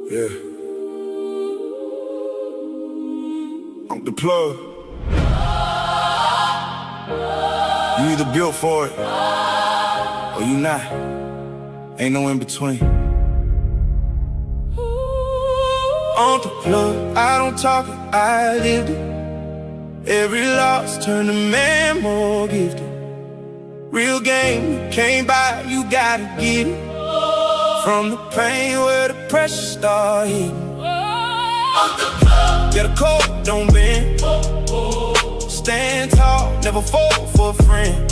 Yeah. I'm the plug. You either built for it or you not. Ain't no in between. On the plug, I don't talk it, I lived it. Every loss turned a man more gifted. Real game, you can't buy, you gotta get it. From the pain where the pressure start hitting. On the plug, yeah, the code don't bend. Stand tall, never fall for a friend.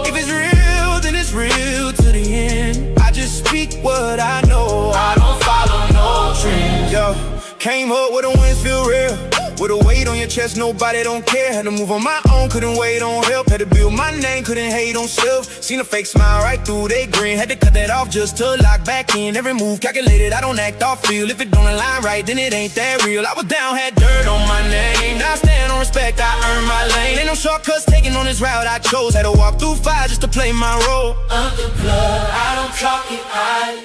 If it's real, then it's real to the end. I just speak what I know, I don't follow no trends. Yo, came up with the winds feel real. With a weight on your chest, nobody don't care. Had to move on my own, couldn't wait on help. Had to build my name, couldn't hate on self. Seen a fake smile right through they grin. Had to cut that off just to lock back in. Every move calculated, I don't act off feel. If it don't align right, then it ain't that real. I was down, had dirt on my name. Now I stand on respect, I earn my lane. Ain't no shortcuts taking on this route I chose. Had to walk through fire just to play my role. Of the blood, I don't talk it, I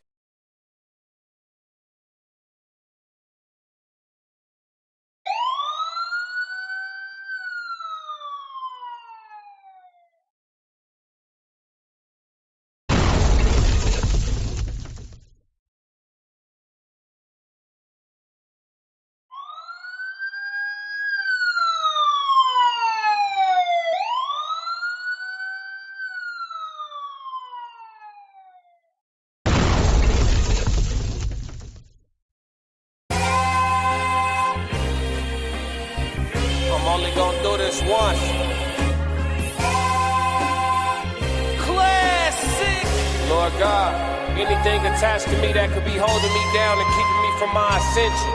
only gonna do this once. Classic! Lord God, anything attached to me that could be holding me down and keeping me from my ascension,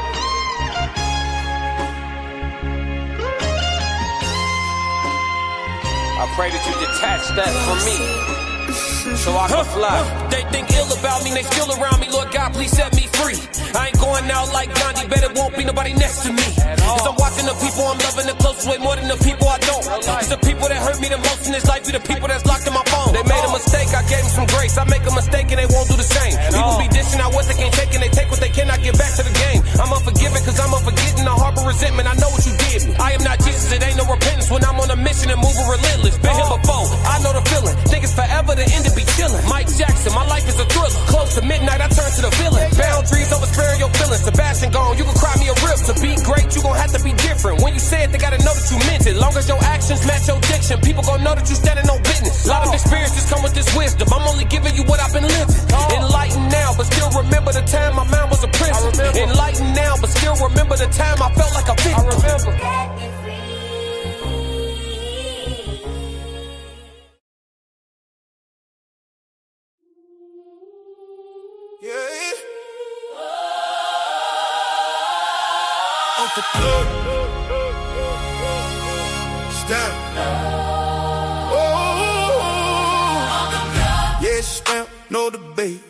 I pray that you detach that from me, so I can fly. They think ill about me, they still around me. Lord God, please set me free. I ain't going out like Gandhi, bet it won't be nobody next to me. Cause I'm watching the people I'm loving the closest way more than the people I don't. Cause the people that hurt me the most in this life be the people that's locked in my phone. They made a mistake, I gave them some grace. I make a mistake and they won't do the same. People be dishing out what they can't take and they take what they cannot get back to the game. I'm unforgiving cause I'm unforgetting. I harbor resentment, I know what you did me. I am not Jesus, it ain't no repentance when I'm on a mission and moving relentless. Been here before, I know the feeling. Think it's forever, the end to be chilling. Mike Jackson, my life is a thriller. Close to midnight, I turn to the villain. Boundaries over sparing your feelings. Sebastian gone, you can cry me a rip. To be great, you gon' have to be different. When you say it, they gotta know that you meant it. Long as your actions match your diction, people gon' know that you standing on business. A lot of experiences come with this wisdom. I'm only giving you what I've been living. Enlightened now, but still remember the time my mind was a prison. Enlightened now, but still remember the time I felt like a victim. I remember. On the plug. Stamp. Oh, yeah, stamp, no debate.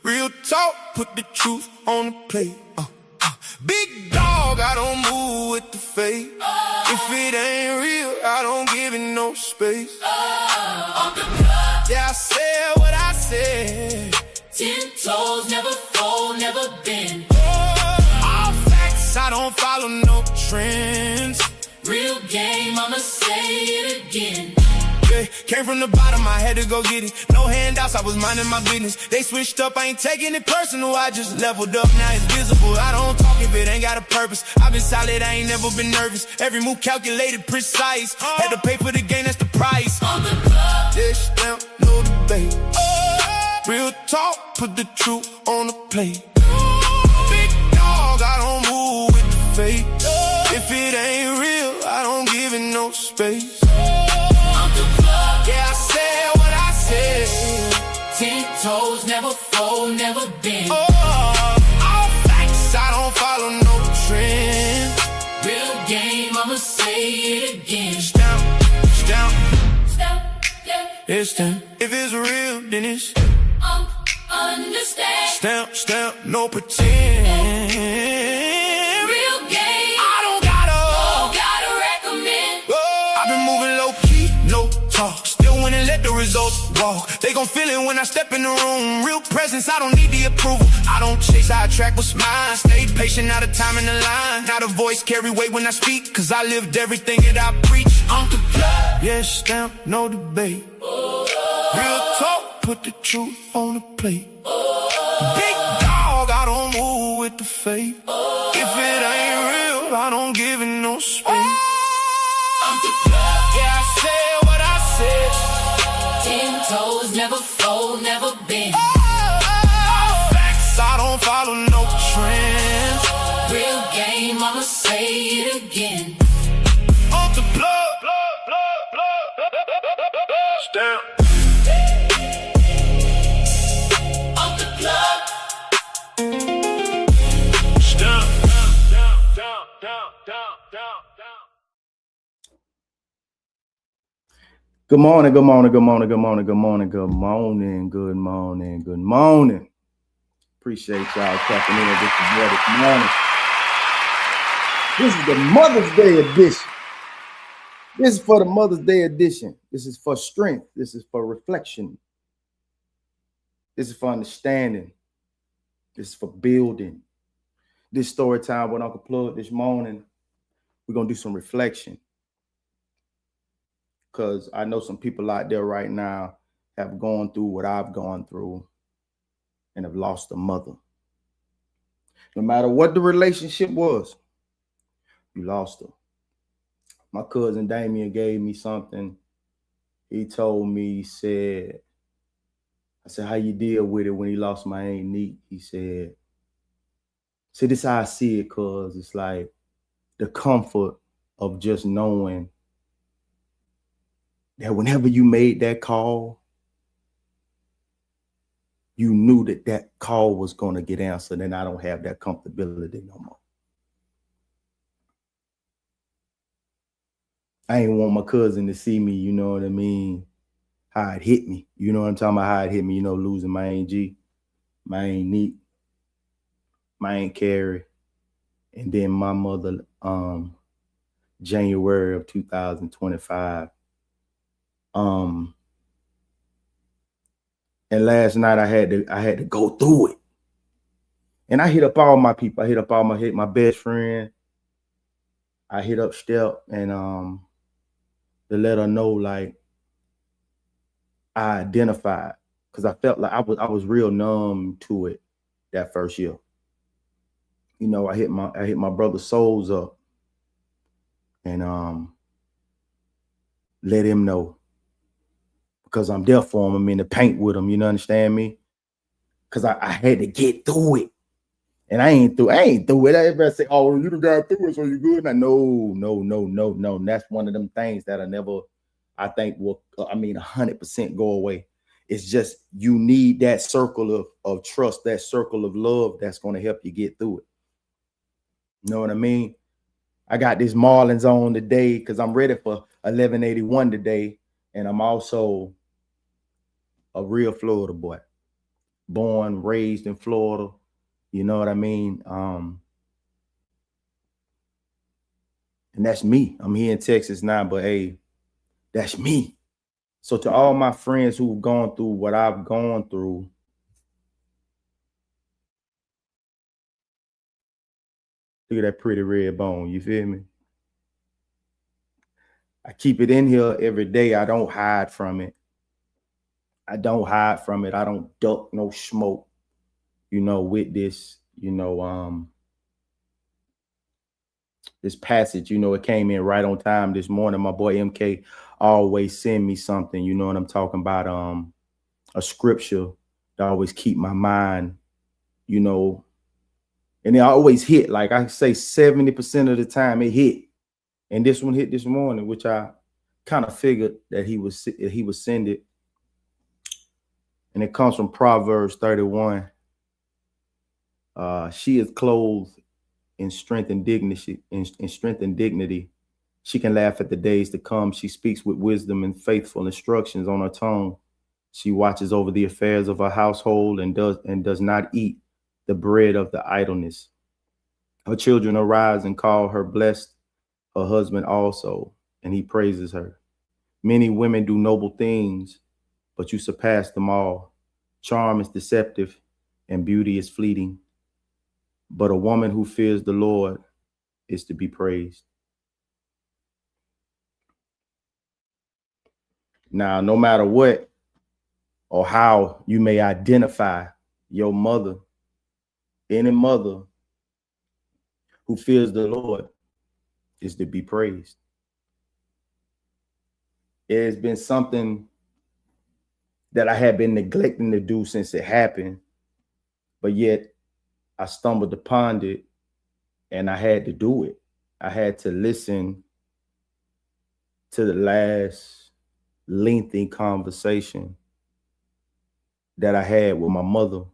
Real talk, put the truth on the plate. Big dog, I don't move with the fate. If it ain't real, I don't give it no space. Yeah, I said what I said. 10 toes, never fold, never bend. I don't follow no trends. Real game, I'ma say it again. Yeah, came from the bottom, I had to go get it. No handouts, I was minding my business. They switched up, I ain't taking it personal. I just leveled up, now it's visible. I don't talk if it ain't got a purpose. I've been solid, I ain't never been nervous. Every move calculated, precise. Had to pay for the game, that's the price. On the plug, this stamp, no debate. Real talk, put the truth on the plate. Big dog, I don't move with the fate. If it ain't real, I don't give it no space. on the plug. Yeah, I said what I said. 10 toes, never fold, never bend. All facts, I don't follow no trends. Real game, I'ma say it again. Stamp, stamp, Stop, yeah, it's stamp. If it's real, then it's understand. stamp, stamp, no pretend. Real game, I don't gotta recommend. I've been moving low key, no talk. Still winning, let the results walk. walk. They gon' feel it when I step in the room. Real presence, I don't need the approval. I don't chase, I attract what's mine. Stay patient, out of time in the line. Now the voice carry weight when I speak, cause I lived everything that I preach. I'm the plug. Yes, stamp, no debate. Real talk, put the truth on the plate. Big dog, I don't move with the faith. If it ain't real, I don't give it no space. I'm the plug. Yeah, I said what I said. 10 toes, never fold, never bend. Facts, I don't follow no trends. Real game, I'ma say it again. I'm the plug. Stamp. I'm the plug. Stamp. Good morning, good morning, good morning, good morning, good morning, good morning, good morning, good morning. Appreciate y'all tapping in with the boy this morning. This is the Mother's Day edition. This is for the Mother's Day edition. This is for strength. This is for reflection. This is for understanding. This is for building. This story time with Uncle Plugg this morning, we're going to do some reflection. Because I know some people out there right now have gone through what I've gone through and have lost a mother. No matter what the relationship was, you lost her. My cousin Damien gave me something. He told me, I said, how you deal with it when he lost my Aunt Neat? He said, see, this is how I see it, cuz it's like the comfort of just knowing that whenever you made that call, you knew that that call was going to get answered, and I don't have that comfortability no more. I ain't want my cousin to see me, you know what I mean, how it hit me. You know what I'm talking about, how it hit me, you know, losing my Aunt G, my Aunt Neat, my Aunt Carrie, and then my mother, January of 2025. And last night I had to go through it. And I hit up all my people. I hit up my best friend. I hit up Step and to let her know, like, I identified, because I felt like I was real numb to it that first year. You know, I hit my brother's souls up and let him know, because I'm there for him. I'm in the paint with him. You know, understand me? Because I had to get through it. And I ain't through it. Everybody say, oh, you done got through it, so you good? And no. And that's one of them things that I think will 100% go away. It's just, you need that circle of trust, that circle of love that's going to help you get through it. You know what I mean? I got this Marlins on today because I'm ready for 1181 today. And I'm also a real Florida boy, born, raised in Florida. You know what I mean? And that's me. I'm here in Texas now, but hey, that's me. So to all my friends who've gone through what I've gone through, look at that pretty red bone. You feel me? I keep it in here every day. I don't hide from it. I don't duck no smoke, you know, with this, you know, this passage. You know, it came in right on time this morning. My boy MK always send me something, you know what I'm talking about, a scripture that always keep my mind, you know, and it always hit. Like I say, 70% of the time it hit. And this one hit this morning, which I kind of figured that he would send it. And it comes from Proverbs 31. She is clothed in strength and dignity. She can laugh at the days to come. She speaks with wisdom and faithful instructions on her tongue. She watches over the affairs of her household and does not eat the bread of the idleness. Her children arise and call her blessed, her husband also, and he praises her. Many women do noble things, but you surpass them all. Charm is deceptive and beauty is fleeting, but a woman who fears the Lord is to be praised. Now, no matter what or how you may identify your mother, any mother who fears the Lord is to be praised. It has been something that I had been neglecting to do since it happened, but yet I stumbled upon it and I had to do it. I had to listen to the last lengthy conversation that I had with my mother.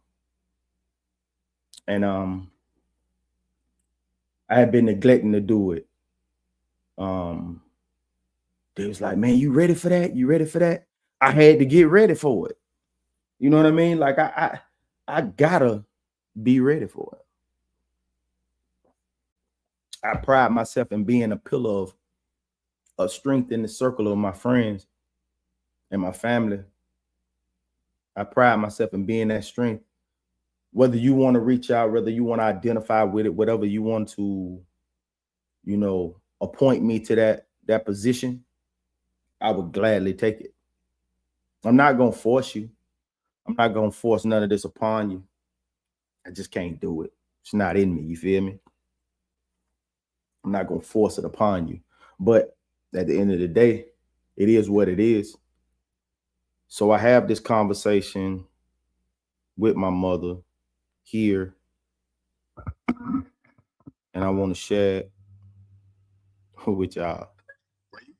And I had been neglecting to do it. They was like, man, you ready for that? You ready for that? I had to get ready for it. You know what I mean? Like I gotta be ready for it. I pride myself in being a pillar of strength in the circle of my friends and my family. I pride myself in being that strength. Whether you want to reach out, whether you want to identify with it, whatever you want to, appoint me to that position, I would gladly take it. I'm not going to force you. I'm not going to force none of this upon you. I just can't do it. It's not in me. You feel me? I'm not going to force it upon you. But at the end of the day, it is what it is. So I have this conversation with my mother here, and I want to share it with y'all.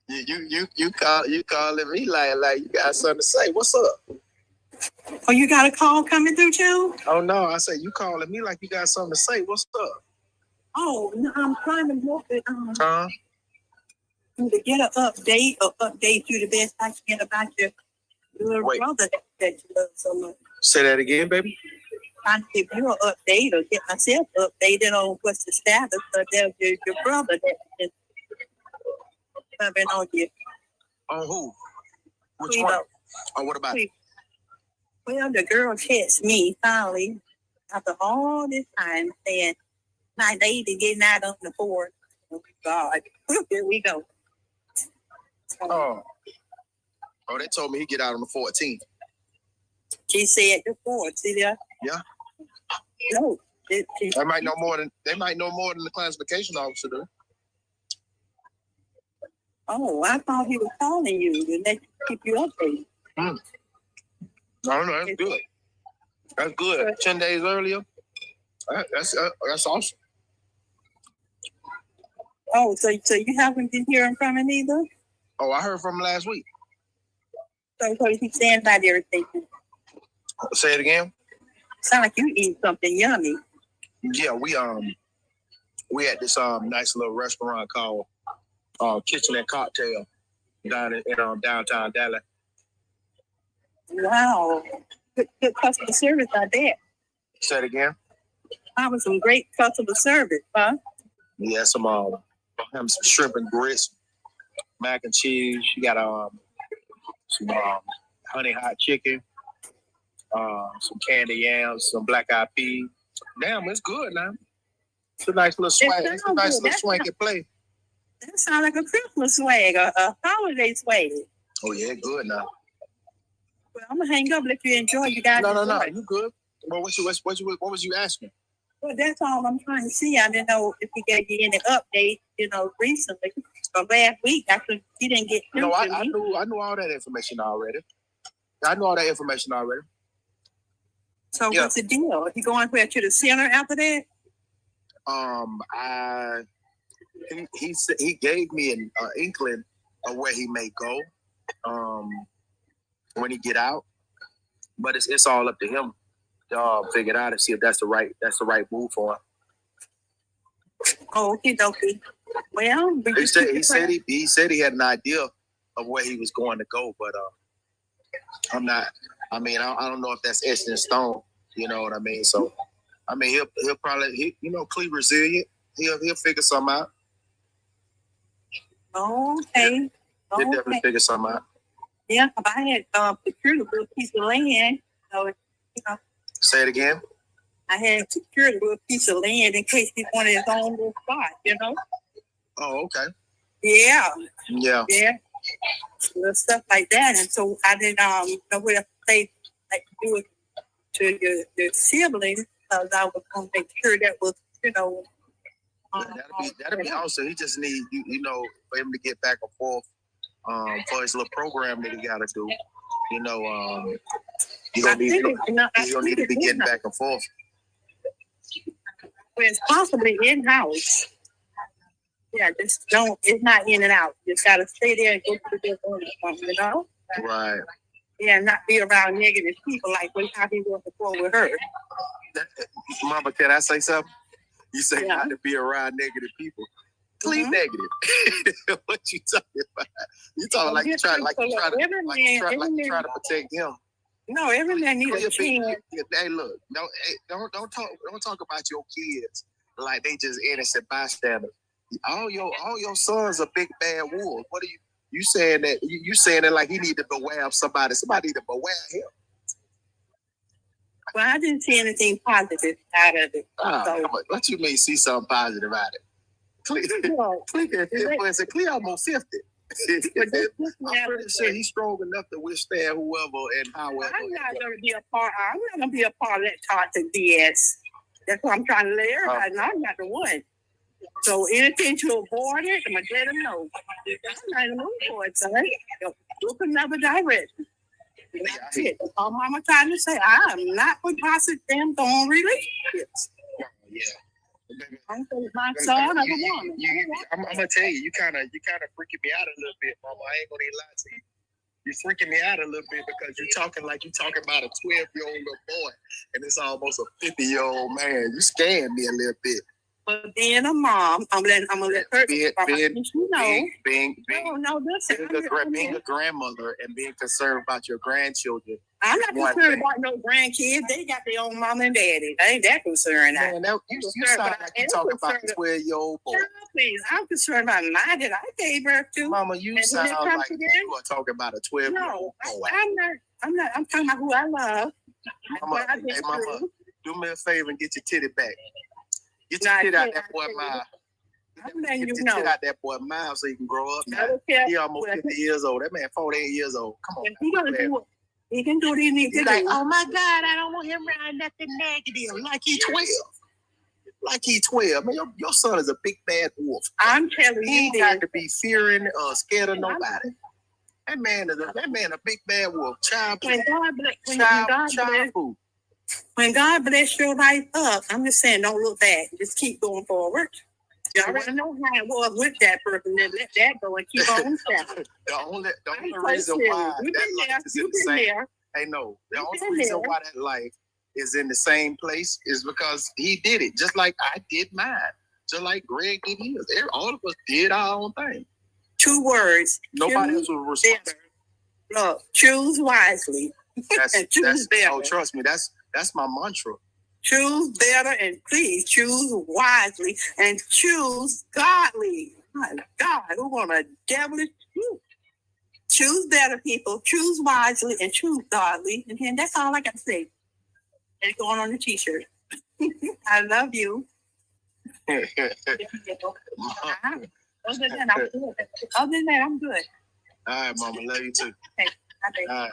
You calling me like you got something to say? What's up? Oh, you got a call coming through too? Oh no, I said you calling me like you got something to say. What's up? Oh, no, I'm trying to look at Huh? to get an update or update you the best I can about your little brother that you love so much. Say that again, baby. Trying to give you an update or get myself updated on what's the status of your brother that loving on you. On who? Which one? Oh, what about it? Well, the girl texted me finally after all this time saying, "My lady getting out on the board." Oh God, here we go. Oh, they told me he get out on the 14th. She said the 4th. See there? Yeah. No, they might know more than the classification officer do. Oh, I thought he was calling you to let keep you updated. I don't know. That's good. That's good. 10 days earlier. That's awesome. Oh, so you haven't been hearing from him either? Oh, I heard from him last week. So he stands by everything. Say it again. Sound like you eating something yummy. Yeah, we at this nice little restaurant called Kitchen and Cocktail down in downtown Dallas. Wow, good customer service out there. Say it again. That was some great customer service, huh? Yeah, some shrimp and grits, mac and cheese. You got some honey hot chicken, some candy yams, some black eyed peas. Damn, it's good now. It's a nice little swag. It's a nice little swanky play. That sounds like a Christmas swag, a holiday swag. Oh yeah, good now. Well, I'm gonna hang up. Let you enjoy. You guys. No, you good. Well, what was you asking? Well, that's all I'm trying to see. I didn't know if he gave you any update, recently. But last week, after he didn't get through to me. I knew all that information already. So what's the deal? You going to the center after that? He gave me an inkling of where he may go when he get out, but it's all up to him to figure it out and see if that's the right move for him. Oh, okay. Well, he said he had an idea of where he was going to go, but I don't know if that's etched in stone. You know what I mean? So, I mean, he'll probably Cleve resilient. He'll figure something out. Okay. He'll definitely figure something out. Yeah, I had secured a little piece of land. So, you know, Say it again. I had secured a little piece of land in case he wanted his own little spot, you know? Oh, okay. Yeah. Yeah. Yeah. Little stuff like that. And so I didn't know what to say, like, do it to your siblings, because I was going to make sure that was, you know. That'll be awesome. He just need you know, for him to get back and forth for his little program that he got to do. You know, he's gonna need to be getting back and forth. Well, it's possibly in-house. Yeah, just don't. It's not in and out. You just gotta stay there and go to the different, you know. Right. Yeah, not be around negative people like how he was before with her. Mama, can I say something? You say Yeah. not to be around negative people. Clean negative. What you talking about? You talking like you try to protect him. No, every man needs a chance. Hey, look, don't talk about your kids like they just innocent bystanders. All your sons are big bad wolves. What are you saying that? You saying that like he need to beware of somebody? Somebody need to beware him. Well, I didn't see anything positive out of it. So. What you mean? See something positive out of it? Clear almost 50. I'm pretty sure he's strong enough to withstand whoever and however. I'm not going to be a part of that toxic BS. That's what I'm trying to let everybody know. I'm not the one. So anything to avoid it, I'm going to let them know. I'm not in the mood for it, son. Look another direction. That's it. All Mama trying to say, I'm not for toxic damn thorn relationships. Yeah. I'm my son, I'm a woman. I'm gonna tell you, you kind of freaking me out a little bit, Mama. I ain't gonna even lie to you. You're freaking me out a little bit because you're talking like you're talking about a 12-year-old little boy, and it's almost a 50-year-old man. You scared me a little bit. But being a mom, I'm gonna let her. Being a grandmother and being concerned about your grandchildren. I'm not concerned about no grandkids. They got their own mom and daddy. I ain't that concerned. Man, you sound like you talking about a 12-year-old boy. Please, I'm concerned about mine that I gave birth to. Mama, you sound like you are talking about a 12-year-old boy. I'm not. I'm talking about who I love. Mama, do me a favor and get your titty back. Get your tit out that boy's mouth. Get your tit out that boy's mouth so he can grow up now. He almost 50 years old. That man 48 years old. Come on. He can do what he needs to do. Like, oh my God, I don't want him around nothing negative. Like he 12. Like he 12. Man, your son is a big bad wolf. I'm telling you, he ain't got to be fearing or scared of nobody. That man a big bad wolf. When God bless your life up, I'm just saying, don't look back. Just keep going forward. You already know how it was with that person. Then let that go and keep on stepping. The only reason why that life is in the same. Hey, no. The only reason why that life is in the same place is because he did it, just like I did mine, just like Greg did his. All of us did our own thing. 2 words. Nobody else was responsible. Look, choose wisely. Choose better. Oh, trust me, that's my mantra. Choose better and please choose wisely and choose godly. My God, who want a devilish truth? Choose better, people. Choose wisely and choose godly. And then that's all I got to say. It's going on the t-shirt. I love you. Other than that, I'm good. All right, Mama. Love you too. Okay. All right.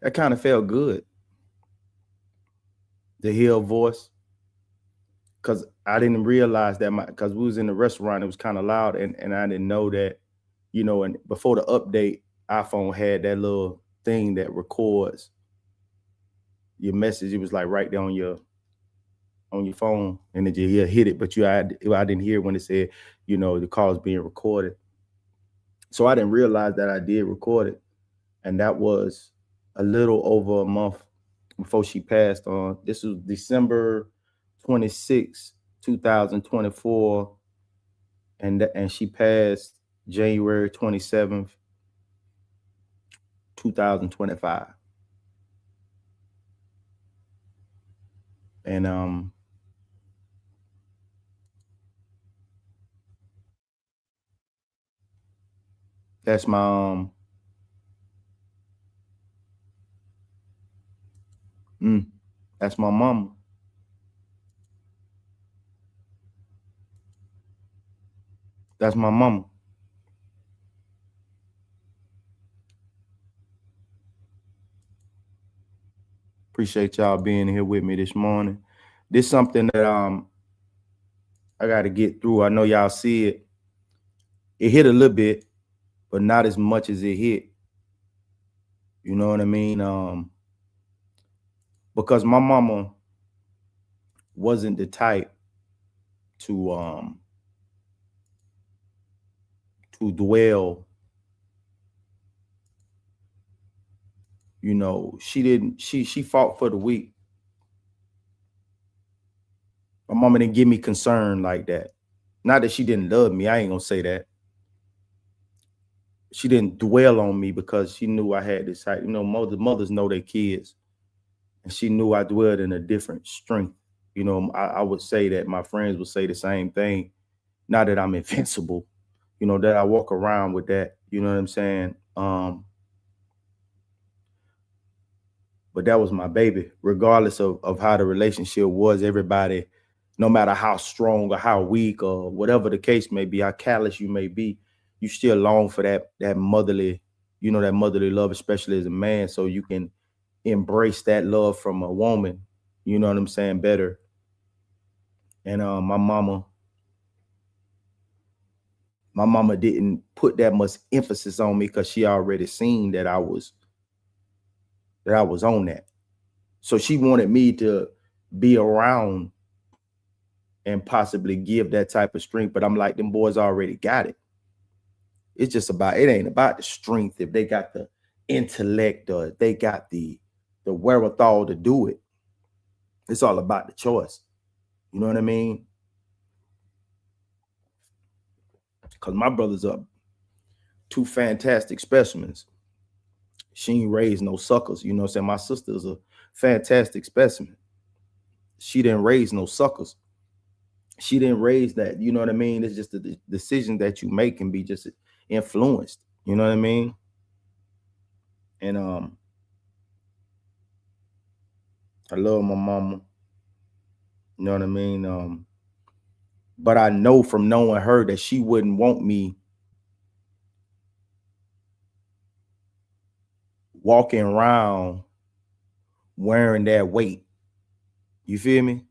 That kind of felt good to hear a voice, because I didn't realize that because we was in the restaurant, it was kind of loud, and I didn't know that, you know, and before the update, iPhone had that little thing that records your message. It was like right there on your phone, and then you hit it, but I didn't hear when it said, you know, the call is being recorded. So I didn't realize that I did record it, and that was a little over a month before she passed on. This was December 26, 2024, and she passed January 27th, 2025. And that's my that's my mama. That's my mama. Appreciate y'all being here with me this morning. This is something that I got to get through. I know y'all see it. It hit a little bit, but not as much as it hit. You know what I mean? Because my mama wasn't the type to dwell. You know, she fought for the weak. My mama didn't give me concern like that. Not that she didn't love me. I ain't gonna say that. She didn't dwell on me because she knew I had this type. You know, mothers know their kids. And she knew I dwelled in a different strength. You know, I would say that my friends would say the same thing. Not that I'm invincible, you know, that I walk around with that. You know what I'm saying? But that was my baby, regardless of how the relationship was. Everybody, no matter how strong or how weak or whatever the case may be, how callous you may be, you still long for that motherly, you know, that motherly love, especially as a man, so you can embrace that love from a woman. You know what I'm saying? Better. And my mama didn't put that much emphasis on me because she already seen that I was on that. So she wanted me to be around and possibly give that type of strength. But I'm like, them boys already got it. It's just about, it ain't about the strength. If they got the intellect or if they got the wherewithal to do it, it's all about the choice. You know what I mean? Because my brothers are two fantastic specimens. She ain't raised no suckers. You know what I'm saying? My sister is a fantastic specimen. She didn't raise no suckers. She didn't raise that. You know what I mean? It's just the decision that you make can be just influenced. You know what I mean? And I love my mama. You know what I mean? But I know from knowing her that she wouldn't want me walking around wearing that weight. You feel me?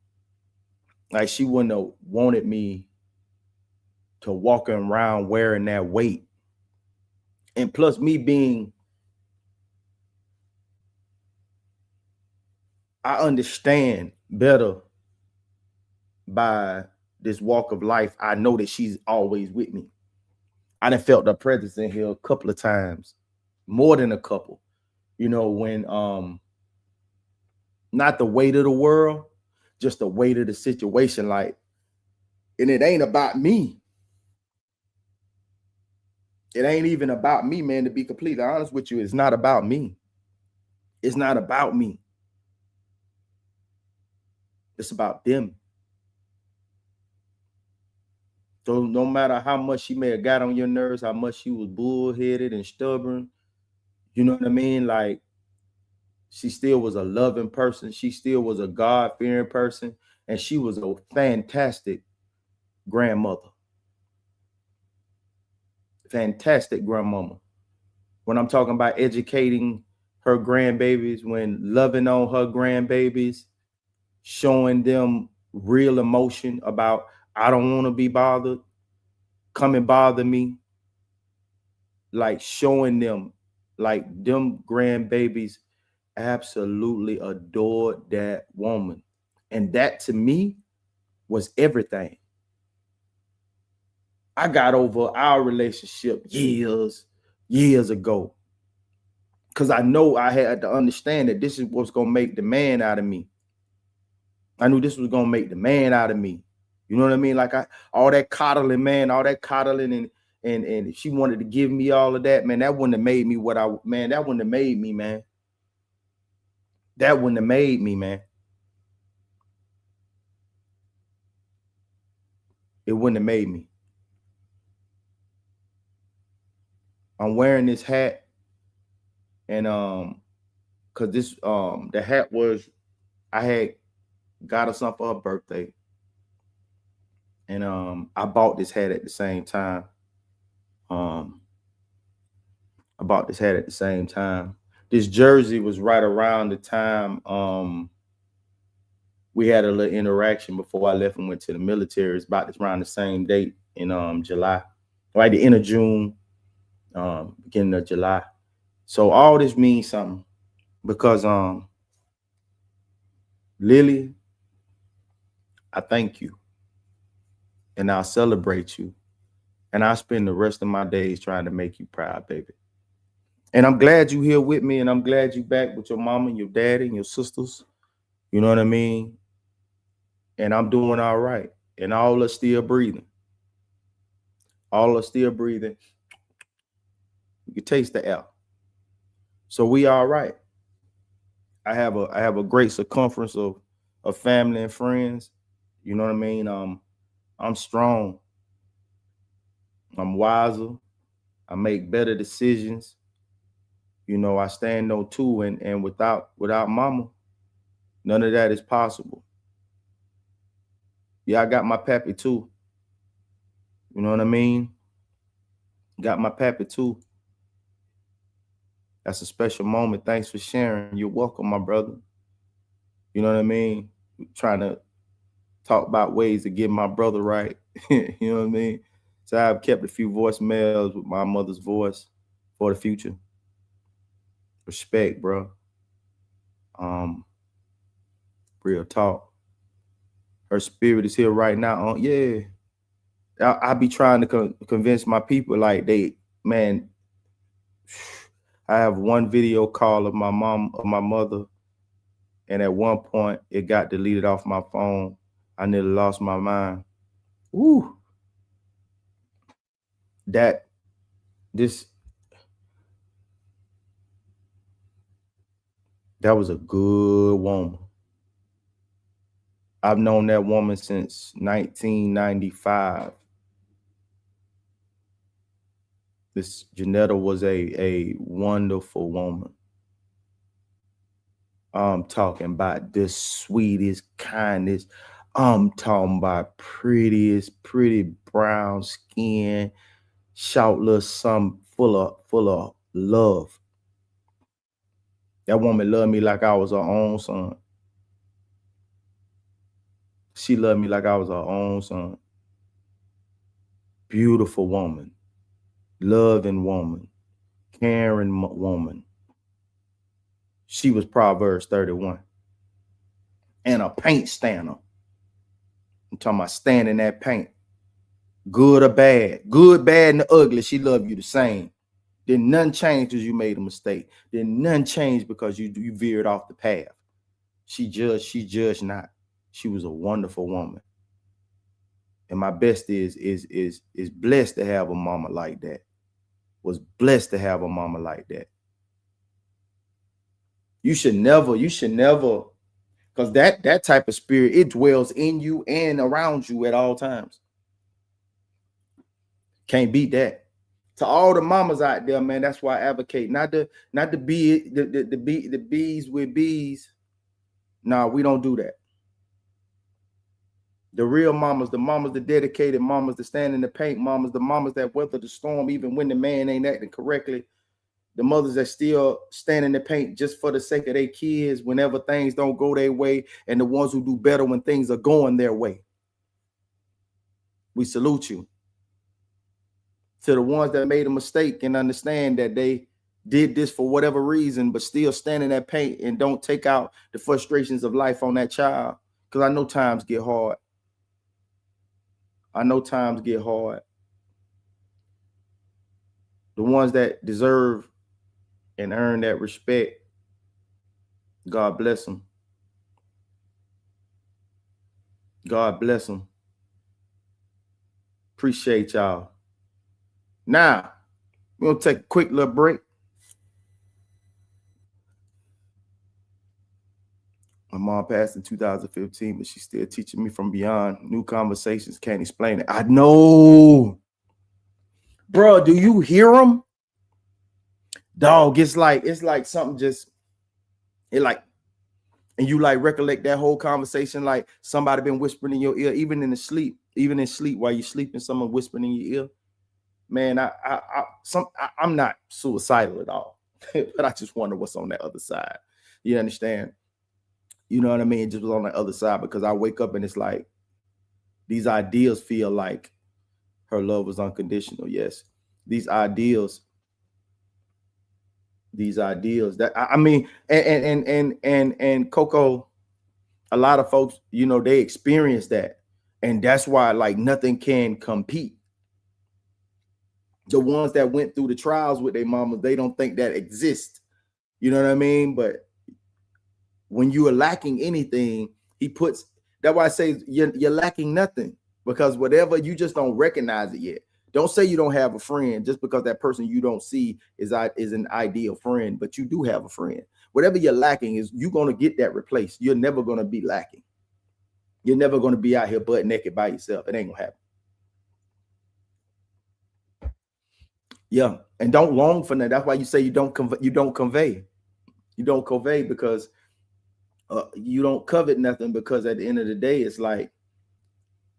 Like she wouldn't have wanted me to walk around wearing that weight. And plus me being, I understand better by this walk of life. I know that she's always with me. I done felt her presence in here a couple of times, more than a couple. You know, when not the weight of the world, just the weight of the situation. Like, and it ain't about me. It ain't even about me, man, to be completely honest with you. It's not about me. It's not about me. It's about them. So no matter how much she may have got on your nerves, how much she was bullheaded and stubborn, you know what I mean? Like, she still was a loving person. She still was a God-fearing person. And she was a fantastic grandmother. Fantastic grandmama. When I'm talking about educating her grandbabies, when loving on her grandbabies, showing them real emotion about, I don't want to be bothered, come and bother me. Like showing them, like them grandbabies absolutely adored that woman. And that to me was everything. I got over our relationship years ago. Because I know I had to understand that this is what's going to make the man out of me. I knew this was going to make the man out of me. You know what I mean? Like all that coddling, man, all that coddling and she wanted to give me all of that, man. That wouldn't have made me that wouldn't have made me, man. That wouldn't have made me, man. It wouldn't have made me. I'm wearing this hat, and cause this the hat was, I had got her something for her birthday, and I bought this hat at the same time. I bought this hat at the same time. This jersey was right around the time we had a little interaction before I left and went to the military. It's about around the same date in July, right the end of June, beginning of July. So all this means something because Lily, I thank you and I'll celebrate you, and I'll spend the rest of my days trying to make you proud, baby. And I'm glad you here with me, and I'm glad you back with your mama and your daddy and your sisters. You know what I mean? And I'm doing all right. And all are still breathing. All are still breathing. You can taste the air. So we all right. I have a great circumference of family and friends. You know what I mean? I'm strong. I'm wiser. I make better decisions. You know, I stand on two, and without mama, none of that is possible. Yeah, I got my pappy too. You know what I mean? Got my pappy too. That's a special moment. Thanks for sharing. You're welcome, my brother. You know what I mean? Trying to talk about ways to get my brother right. You know what I mean? So I've kept a few voicemails with my mother's voice for the future. Respect, bro. Real talk. Her spirit is here right now. Yeah. I be trying to convince my people, like, man, I have one video call of my mother, and at one point it got deleted off my phone. I nearly lost my mind. Woo. That was a good woman. I've known that woman since 1995. This Janetta was a wonderful woman. I'm talking about the sweetest, kindest. I'm talking about pretty brown skin, short little something full of love. That woman loved me like I was her own son. She loved me like I was her own son. Beautiful woman, loving woman, caring woman. She was Proverbs 31. And a paint stander. I'm talking about standing that paint. Good or bad. Good, bad, and the ugly. She loved you the same. Then none changed because you made a mistake. Then none changed because you veered off the path. She judged not. She was a wonderful woman. And my best is blessed to have a mama like that. Was blessed to have a mama like that. You should never, because that type of spirit, it dwells in you and around you at all times. Can't beat that. To all the mamas out there, man, that's why I advocate not the bees with bees. Nah, we don't do that. The real mamas, the dedicated mamas, the stand in the paint mamas, the mamas that weather the storm even when the man ain't acting correctly. The mothers that still stand in the paint just for the sake of their kids whenever things don't go their way, and the ones who do better when things are going their way. We salute you. To the ones that made a mistake and understand that they did this for whatever reason, but still stand in that paint and don't take out the frustrations of life on that child. Because I know times get hard. The ones that deserve and earn that respect, God bless them. God bless them. Appreciate y'all. Now, we're going to take a quick little break. My mom passed in 2015, but she's still teaching me from beyond. New conversations, can't explain it. I know. Bro, do you hear them? Dog, it's like something just, and you like recollect that whole conversation, like somebody been whispering in your ear, even in sleep while you're sleeping, someone whispering in your ear. Man, I'm not suicidal at all, but I just wonder what's on that other side. You understand? You know what I mean? Just on the other side, because I wake up and it's like these ideals feel like her love was unconditional. Yes, these ideals that I mean, and Coco, a lot of folks, you know, they experience that, and that's why like nothing can compete. The ones that went through the trials with their mamas, they don't think that exists. You know what I mean? But when you are lacking anything, that's why I say you're lacking nothing, because whatever, you just don't recognize it yet. Don't say you don't have a friend just because that person you don't see is an ideal friend, but you do have a friend. Whatever you're lacking is you're going to get that replaced. You're never going to be lacking. You're never going to be out here butt naked by yourself. It ain't going to happen. Yeah, and don't long for that. That's why you say you don't convey. You don't convey because you don't covet nothing, because at the end of the day, it's like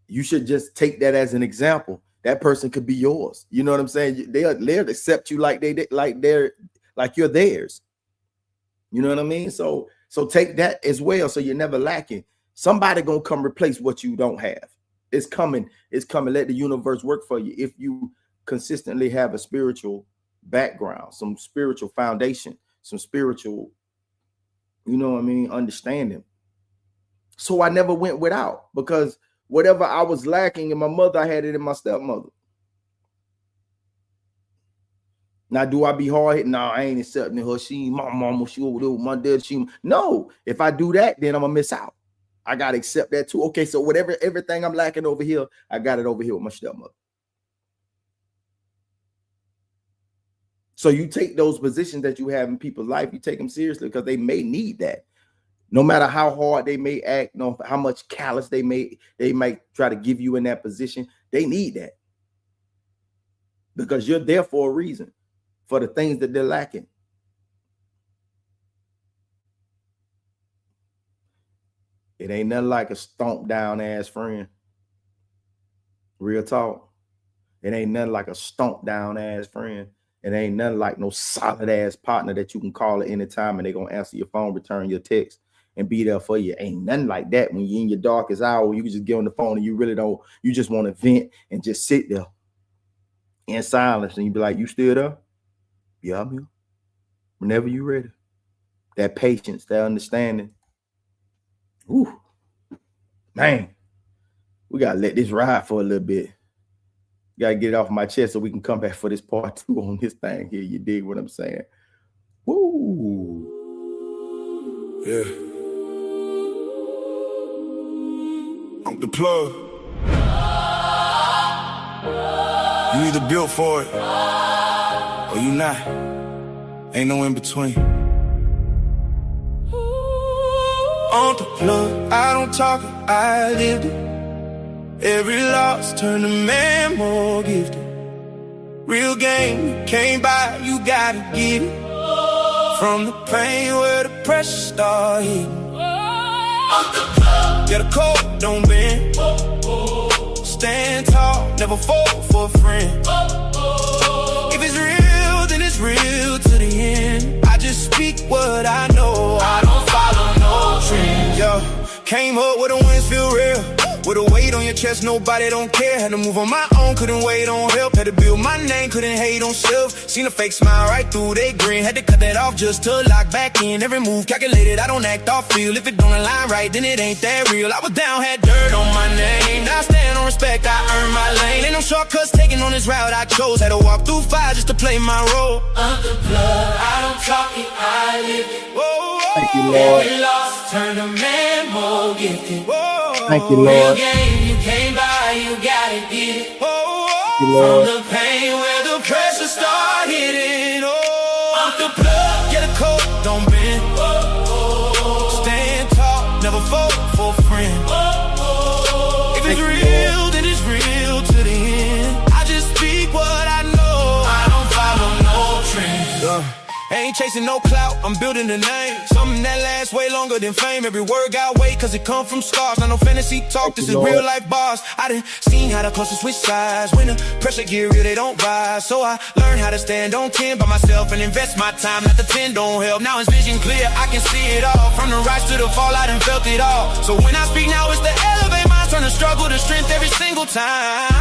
you should just take that as an example. That person could be yours. You know what I'm saying? They'll accept you like you're theirs. You know what I mean? So take that as well, so you're never lacking. Somebody gonna come replace what you don't have. It's coming. It's coming. Let the universe work for you if you consistently have a spiritual background, some spiritual foundation, some spiritual, you know what I mean, understanding. So I never went without, because whatever I was lacking in my mother, I had it in my stepmother. Now, do I be hard-headed? No, I ain't accepting her. She ain't my mama. She over there with my dad. No, if I do that, then I'm gonna miss out. I gotta accept that too. Okay, so everything I'm lacking over here, I got it over here with my stepmother. So you take those positions that you have in people's life, you take them seriously, because they may need that. No matter how hard they may act, no how much callous they might try to give you in that position, they need that, because you're there for a reason, for the things that they're lacking. It ain't nothing like a stomp down ass friend. Real talk. It ain't nothing like a stomp down ass friend. It ain't nothing like no solid ass partner that you can call at any time and they're gonna answer your phone, return your text, and be there for you. Ain't nothing like that when you're in your darkest hour. You can just get on the phone and you just want to vent and just sit there in silence, and you be like, you still there? Yeah, I'm here. Whenever you're ready. That patience, that understanding. Ooh, man, we gotta let this ride for a little bit. Gotta get it off my chest so we can come back for this part 2 on this thing here. You dig what I'm saying? Woo. Yeah. I'm the plug. You either built for it or you not. Ain't no in between. On the plug, I don't talk it, I lived it. Every loss turned a man more gifted. Real game, came by, you gotta get it. From the pain where the pressure start hitting. Yeah, the cold don't bend. Stand tall, never fall for a friend. If it's real, then it's real to the end. I just speak what I know, I don't follow no trends. Yo, came up where the winds feel real. With a weight on your chest, nobody don't care. Had to move on my own, couldn't wait on help. Had to build my name, couldn't hate on self. Seen a fake smile right through they grin. Had to cut that off just to lock back in. Every move calculated, I don't act off feel. If it don't align right, then it ain't that real. I was down, had dirt on my name. Now I stand on respect, I earn my lane. Ain't no shortcuts taking on this route I chose. Had to walk through fire just to play my role. I'm the plug, I don't talk it, I live it. Whoa, Thank you, Lord. Every loss turn a man more gifted. whoa, Thank you, Real Lord. game, you can't buy, you gotta get it. whoa, Thank you, From Lord. the pain where the pressure start hitting. oh. I'm the plug. Get a coat, don't bend. Stand tall, never fold for a friend. If it's Thank you, real, then it's real to the end. I just speak what I know. I don't follow no trends. Ain't chasing no clout, I'm building a name. Something that lasts way longer than fame. Every word got weight cause it come from scars. Not no fantasy talk, this is real life bars. I done seen how the closest switch sides. When the pressure get real, they don't rise. So I learned how to stand on 10 by myself and invest my time. Not the 10 don't help, now it's vision clear, I can see it all. From the rise to the fall, I done felt it all. So when I speak now, it's to elevate minds. Turn the struggle to strength every single time.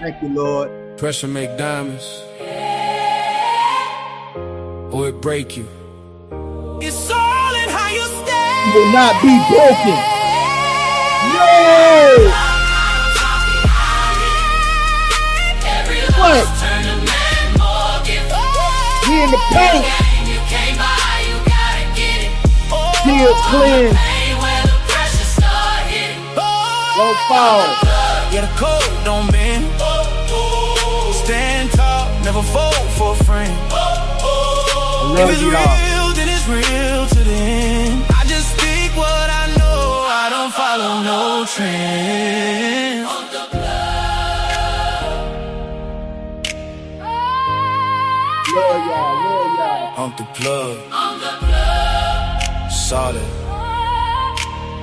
Thank you, Lord. Pressure make diamonds, or it break you. It's all in how you stand. You will not be broken. No. Every What? loss turn a man more gifted. We in the paint. Game you can't buy, you gotta get it. Tears cleanse. Pain where the pressure start hitting. Don't fall. Get a coat, don't bend. Stand tall, never fold for a friend. I If love it's you all. real, then it's real to the end. I just speak what I know. I don't follow no trends. Love y'all. Love y'all. I'm the plug, I'm the plug. solid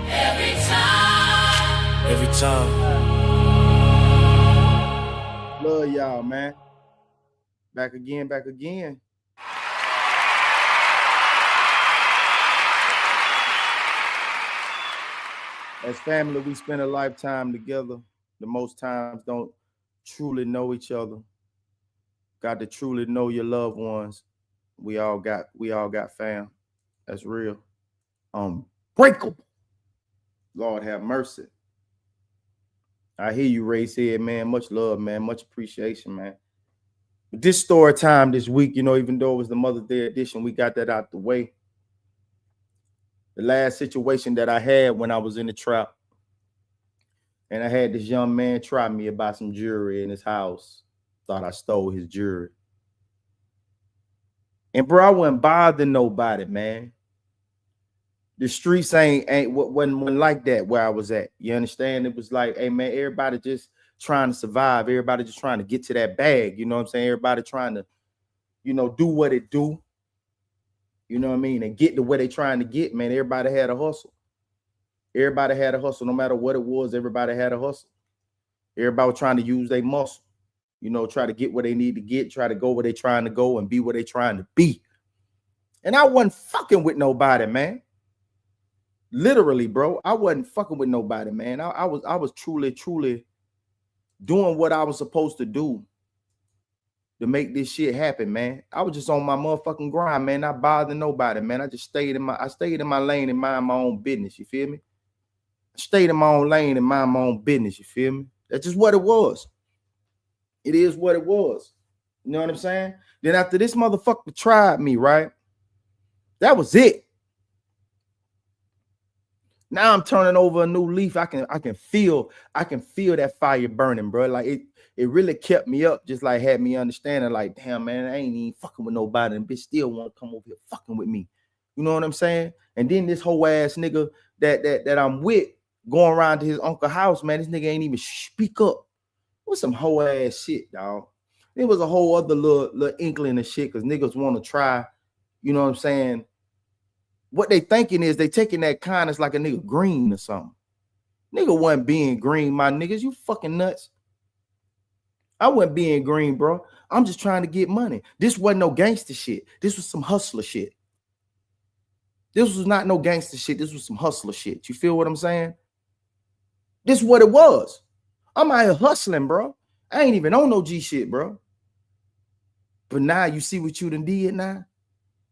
Every time. every time. Love y'all, man. Back again, back again. As family, we spend a lifetime together. The most times don't truly know each other. Got to truly know your loved ones. We all got fam. That's real. Unbreakable. Lord have mercy. I hear you, Ray said, man. Much love, man. Much appreciation, man. But this story time this week, you know, even though it was the Mother's Day edition, we got that out the way. The last situation that I had when I was in the trap, and I had this young man try me about some jewelry in his house. Thought I stole his jewelry. And bro, I wasn't bothering nobody, man. The streets wasn't like that where I was at. You understand? It was like, hey man, everybody just trying to survive. Everybody just trying to get to that bag. You know what I'm saying? Everybody trying to, you know, do what it do. You know what I mean? And get to where they trying to get, man. Everybody had a hustle. Everybody had a hustle. No matter what it was, everybody had a hustle. Everybody was trying to use their muscle. You know, try to get where they need to get, try to go where they trying to go and be where they trying to be. And I wasn't fucking with nobody, man. Literally, bro. I wasn't fucking with nobody, man. I was truly doing what I was supposed to do to make this shit happen, man. I was just on my motherfucking grind, man. Not bothering nobody, man. I just stayed in my lane and mind my own business. You feel me? I stayed in my own lane and mind my own business. You feel me? That's just what it was. It is what it was. You know what I'm saying? Then after this motherfucker tried me, right? That was it. Now I'm turning over a new leaf. I can feel that fire burning, bro. Like it really kept me up, just like had me understanding, like, damn, man, I ain't even fucking with nobody, and bitch still want to come over here fucking with me. You know what I'm saying? And then this whole ass nigga that I'm with going around to his uncle's house, man, this nigga ain't even speak up. It was some whole ass shit, dog. It was a whole other little inkling of shit because niggas want to try, you know what I'm saying? What they thinking is they taking that kindness like a nigga green or something. Nigga wasn't being green, my niggas. You fucking nuts. I wasn't being green, bro. I'm just trying to get money. This wasn't no gangster shit. This was some hustler shit. This was not no gangster shit. This was some hustler shit. You feel what I'm saying? This is what it was. I'm out here hustling, bro. I ain't even on no G shit, bro. But now you see what you done did now?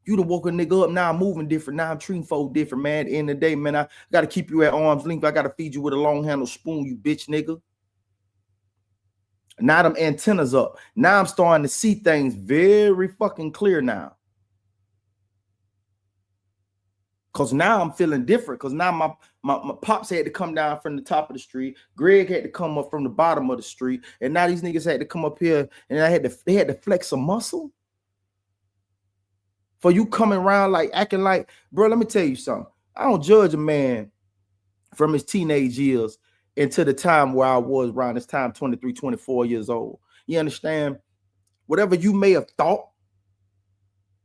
You done woke a nigga up. Now I'm moving different. Now I'm treating folk different, man. At the end of the day, man, I got to keep you at arm's length. I got to feed you with a long handle spoon, you bitch nigga. Now them antennas up. Now I'm starting to see things very fucking clear now. Because now I'm feeling different. Because now my pops had to come down from the top of the street. Greg had to come up from the bottom of the street. And now these niggas had to come up here and they had to flex a muscle. For you coming around like acting like, bro, let me tell you something. I don't judge a man from his teenage years into the time where I was around this time, 23, 24 years old. You understand? Whatever you may have thought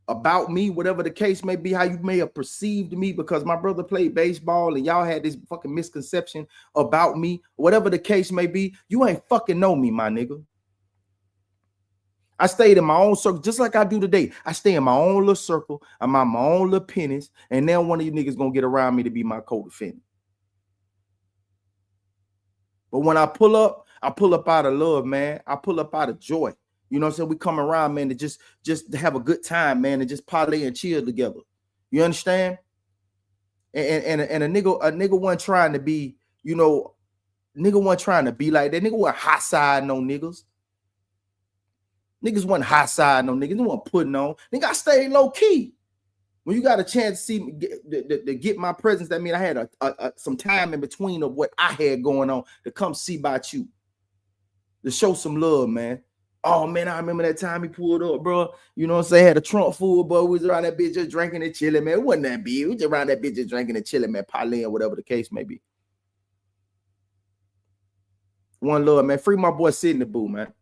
about me, whatever the case may be, how you may have perceived me because my brother played baseball and y'all had this fucking misconception about me, whatever the case may be, you ain't fucking know me, my nigga. I stayed in my own circle, just like I do today. I stay in my own little circle. I'm on my own little pennies, and then one of you niggas gonna get around me to be my co-defendant. But when I pull up out of love, man. I pull up out of joy. You know what I'm saying? We come around, man, to just have a good time, man, and just parlay and chill together. You understand? And a nigga wasn't trying to be, you know, nigga wasn't trying to be like that. Nigga wasn't hot side no niggas. Niggas wasn't hot side no niggas. They wasn't putting on. Nigga, I stayed low key. When you got a chance to see me to get my presence, that mean I had some time in between of what I had going on to come see about you, to show some love, man. Oh man, I remember that time he pulled up, bro. You know what I'm saying? Had a trunk full, but we was around that bitch just drinking and chilling, man. It wasn't that big. We was around that bitch just drinking and chilling, man. Parlaying, whatever the case may be. One love, man. Free my boy Sydney Boo, man.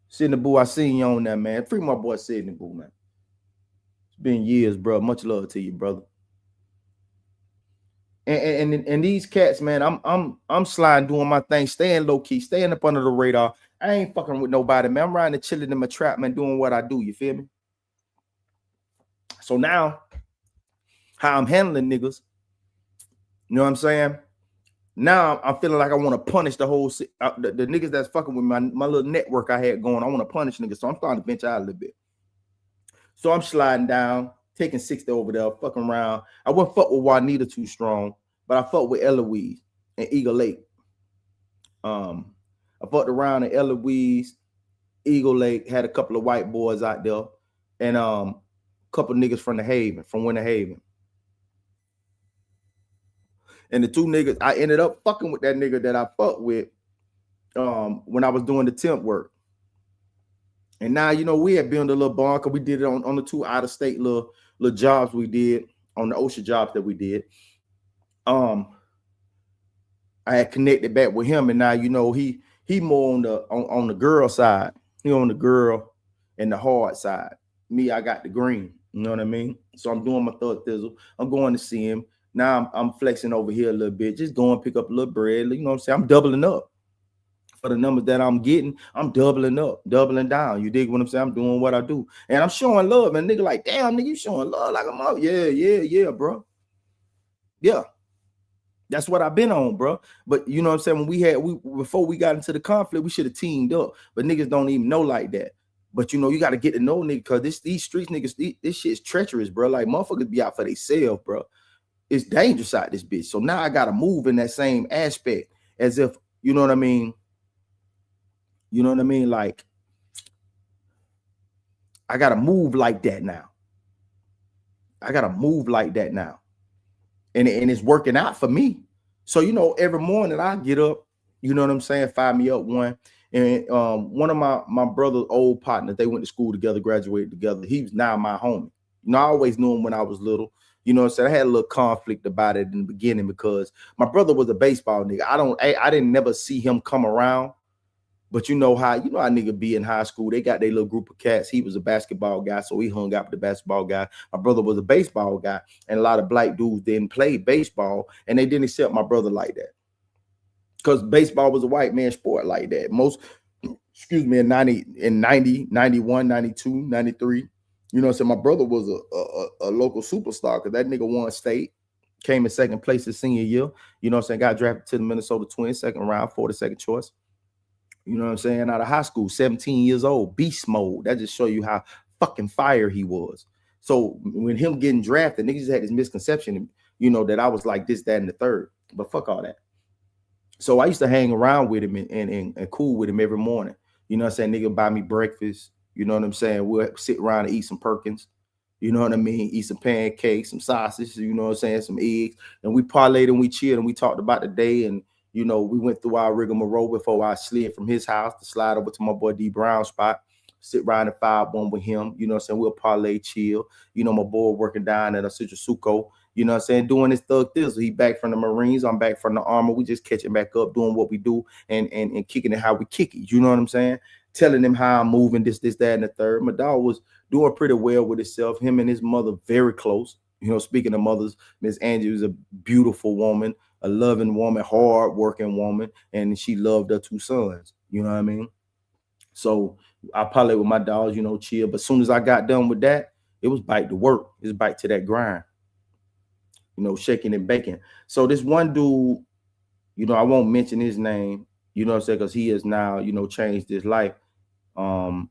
Sydney Boo, I seen you on that, man. Free my boy Sydney Boo, man. It's been years, bro. Much love to you, brother. And these cats, man, I'm sliding, doing my thing, staying low key, staying up under the radar. I ain't fucking with nobody, man. I'm riding and chilling in my trap, man, doing what I do. You feel me? So now, how I'm handling niggas, you know what I'm saying? Now I'm feeling like I want to punish the whole the niggas that's fucking with my little network I had going. I want to punish niggas, so I'm starting to venture out a little bit. So I'm sliding down, taking 60 over there, fucking around. I wouldn't fuck with Juanita too strong, but I fucked with Eloise and Eagle Lake. I fucked around in Eloise, Eagle Lake, had a couple of white boys out there, and a couple of niggas from the Haven, from Winter Haven. And the two niggas, I ended up fucking with that nigga that I fucked with when I was doing the temp work. And now, you know, we had built a little bond because we did it on the two out-of-state little jobs we did, on the OSHA jobs that we did. I had connected back with him, and now, you know, he more on the girl side. He on the girl and the hard side. Me, I got the green. You know what I mean? So I'm doing my thug thizzle. I'm going to see him. Now I'm flexing over here a little bit, just going pick up a little bread. You know what I'm saying? I'm doubling up. For the numbers that I'm getting, I'm doubling up, doubling down. You dig what I'm saying? I'm doing what I do. And I'm showing love. And nigga like, damn, nigga, you showing love like I'm out. Yeah, bro. Yeah. That's what I've been on, bro. But you know what I'm saying? When before we got into the conflict, we should have teamed up. But niggas don't even know like that. But you know, you got to get to know niggas, because these streets niggas, this shit's treacherous, bro. Like motherfuckers be out for themselves, bro. It's dangerous out this bitch. So now I got to move in that same aspect as if, you know what I mean? You know what I mean? Like, I got to move like that now. I got to move like that now. And it's working out for me. So, you know, every morning I get up, you know what I'm saying? Fire me up one. And one of my brother's old partners, they went to school together, graduated together. He was now my homie. You know, I always knew him when I was little. You know what I'm saying? I had a little conflict about it in the beginning because my brother was a baseball nigga. I didn't never see him come around. But you know how nigga be in high school. They got their little group of cats. He was a basketball guy, so he hung out with the basketball guy. My brother was a baseball guy, and a lot of black dudes didn't play baseball, and they didn't accept my brother like that. Because baseball was a white man sport like that. In 90, 91, 92, 93. You know what I'm saying? My brother was a local superstar because that nigga won state, came in second place his senior year. You know what I'm saying? Got drafted to the Minnesota Twins, second round, 42nd choice. You know what I'm saying? Out of high school, 17 years old, beast mode. That just show you how fucking fire he was. So when him getting drafted, niggas had this misconception, you know, that I was like this, that, and the third. But fuck all that. So I used to hang around with him and cool with him every morning. You know what I'm saying? Nigga buy me breakfast. You know what I'm saying? We'll sit around and eat some Perkins. You know what I mean? Eat some pancakes, some sausage, you know what I'm saying? Some eggs. And we parlayed and we chilled and we talked about the day. And, you know, we went through our rigmarole before I slid from his house to slide over to my boy D Brown spot. Sit around and 5-1 with him. You know what I'm saying? We'll parlay, chill. You know, my boy working down at a Suco. You know what I'm saying? Doing his thug thizzle. He back from the Marines. I'm back from the Army. We just catching back up, doing what we do and kicking it how we kick it. You know what I'm saying? Telling him how I'm moving, this, that, and the third. My dog was doing pretty well with himself. Him and his mother very close. You know, speaking of mothers, Miss Angie was a beautiful woman, a loving woman, hard-working woman, and she loved her 2 sons. You know what I mean? So I parlay with my dogs, you know, chill. But as soon as I got done with that, it was bike to work. It was bike to that grind. You know, shaking and baking. So this one dude, you know, I won't mention his name, you know what I'm saying, because he has now, you know, changed his life. I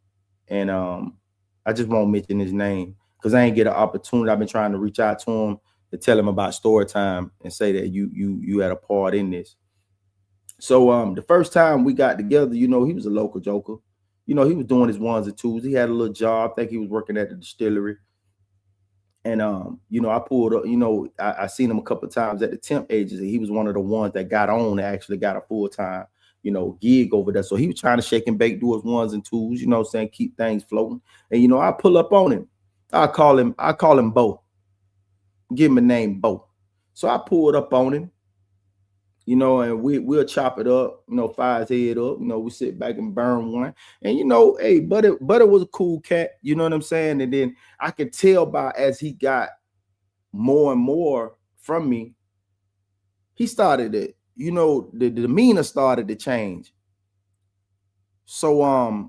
just won't mention his name because I ain't get an opportunity. I've been trying to reach out to him to tell him about StoryTime and say that you had a part in this. So the first time we got together, you know, he was a local joker. You know, he was doing his 1s and 2s. He had a little job. I think he was working at the distillery. And, you know, I pulled up, you know, I seen him a couple of times at the temp agency. He was one of the ones that got on, that actually got a full-time, you know, gig over there. So he was trying to shake and bake, do his 1s and 2s, you know what I'm saying, keep things floating. And, you know, I pull up on him. I call him Bo. Give him a name, Bo. So I pulled up on him, you know, and we'll chop it up, you know, fire his head up, you know, we sit back and burn one. And, you know, hey, Butter was a cool cat, you know what I'm saying? And then I could tell by as he got more and more from me, he started to, you know, the demeanor started to change. So I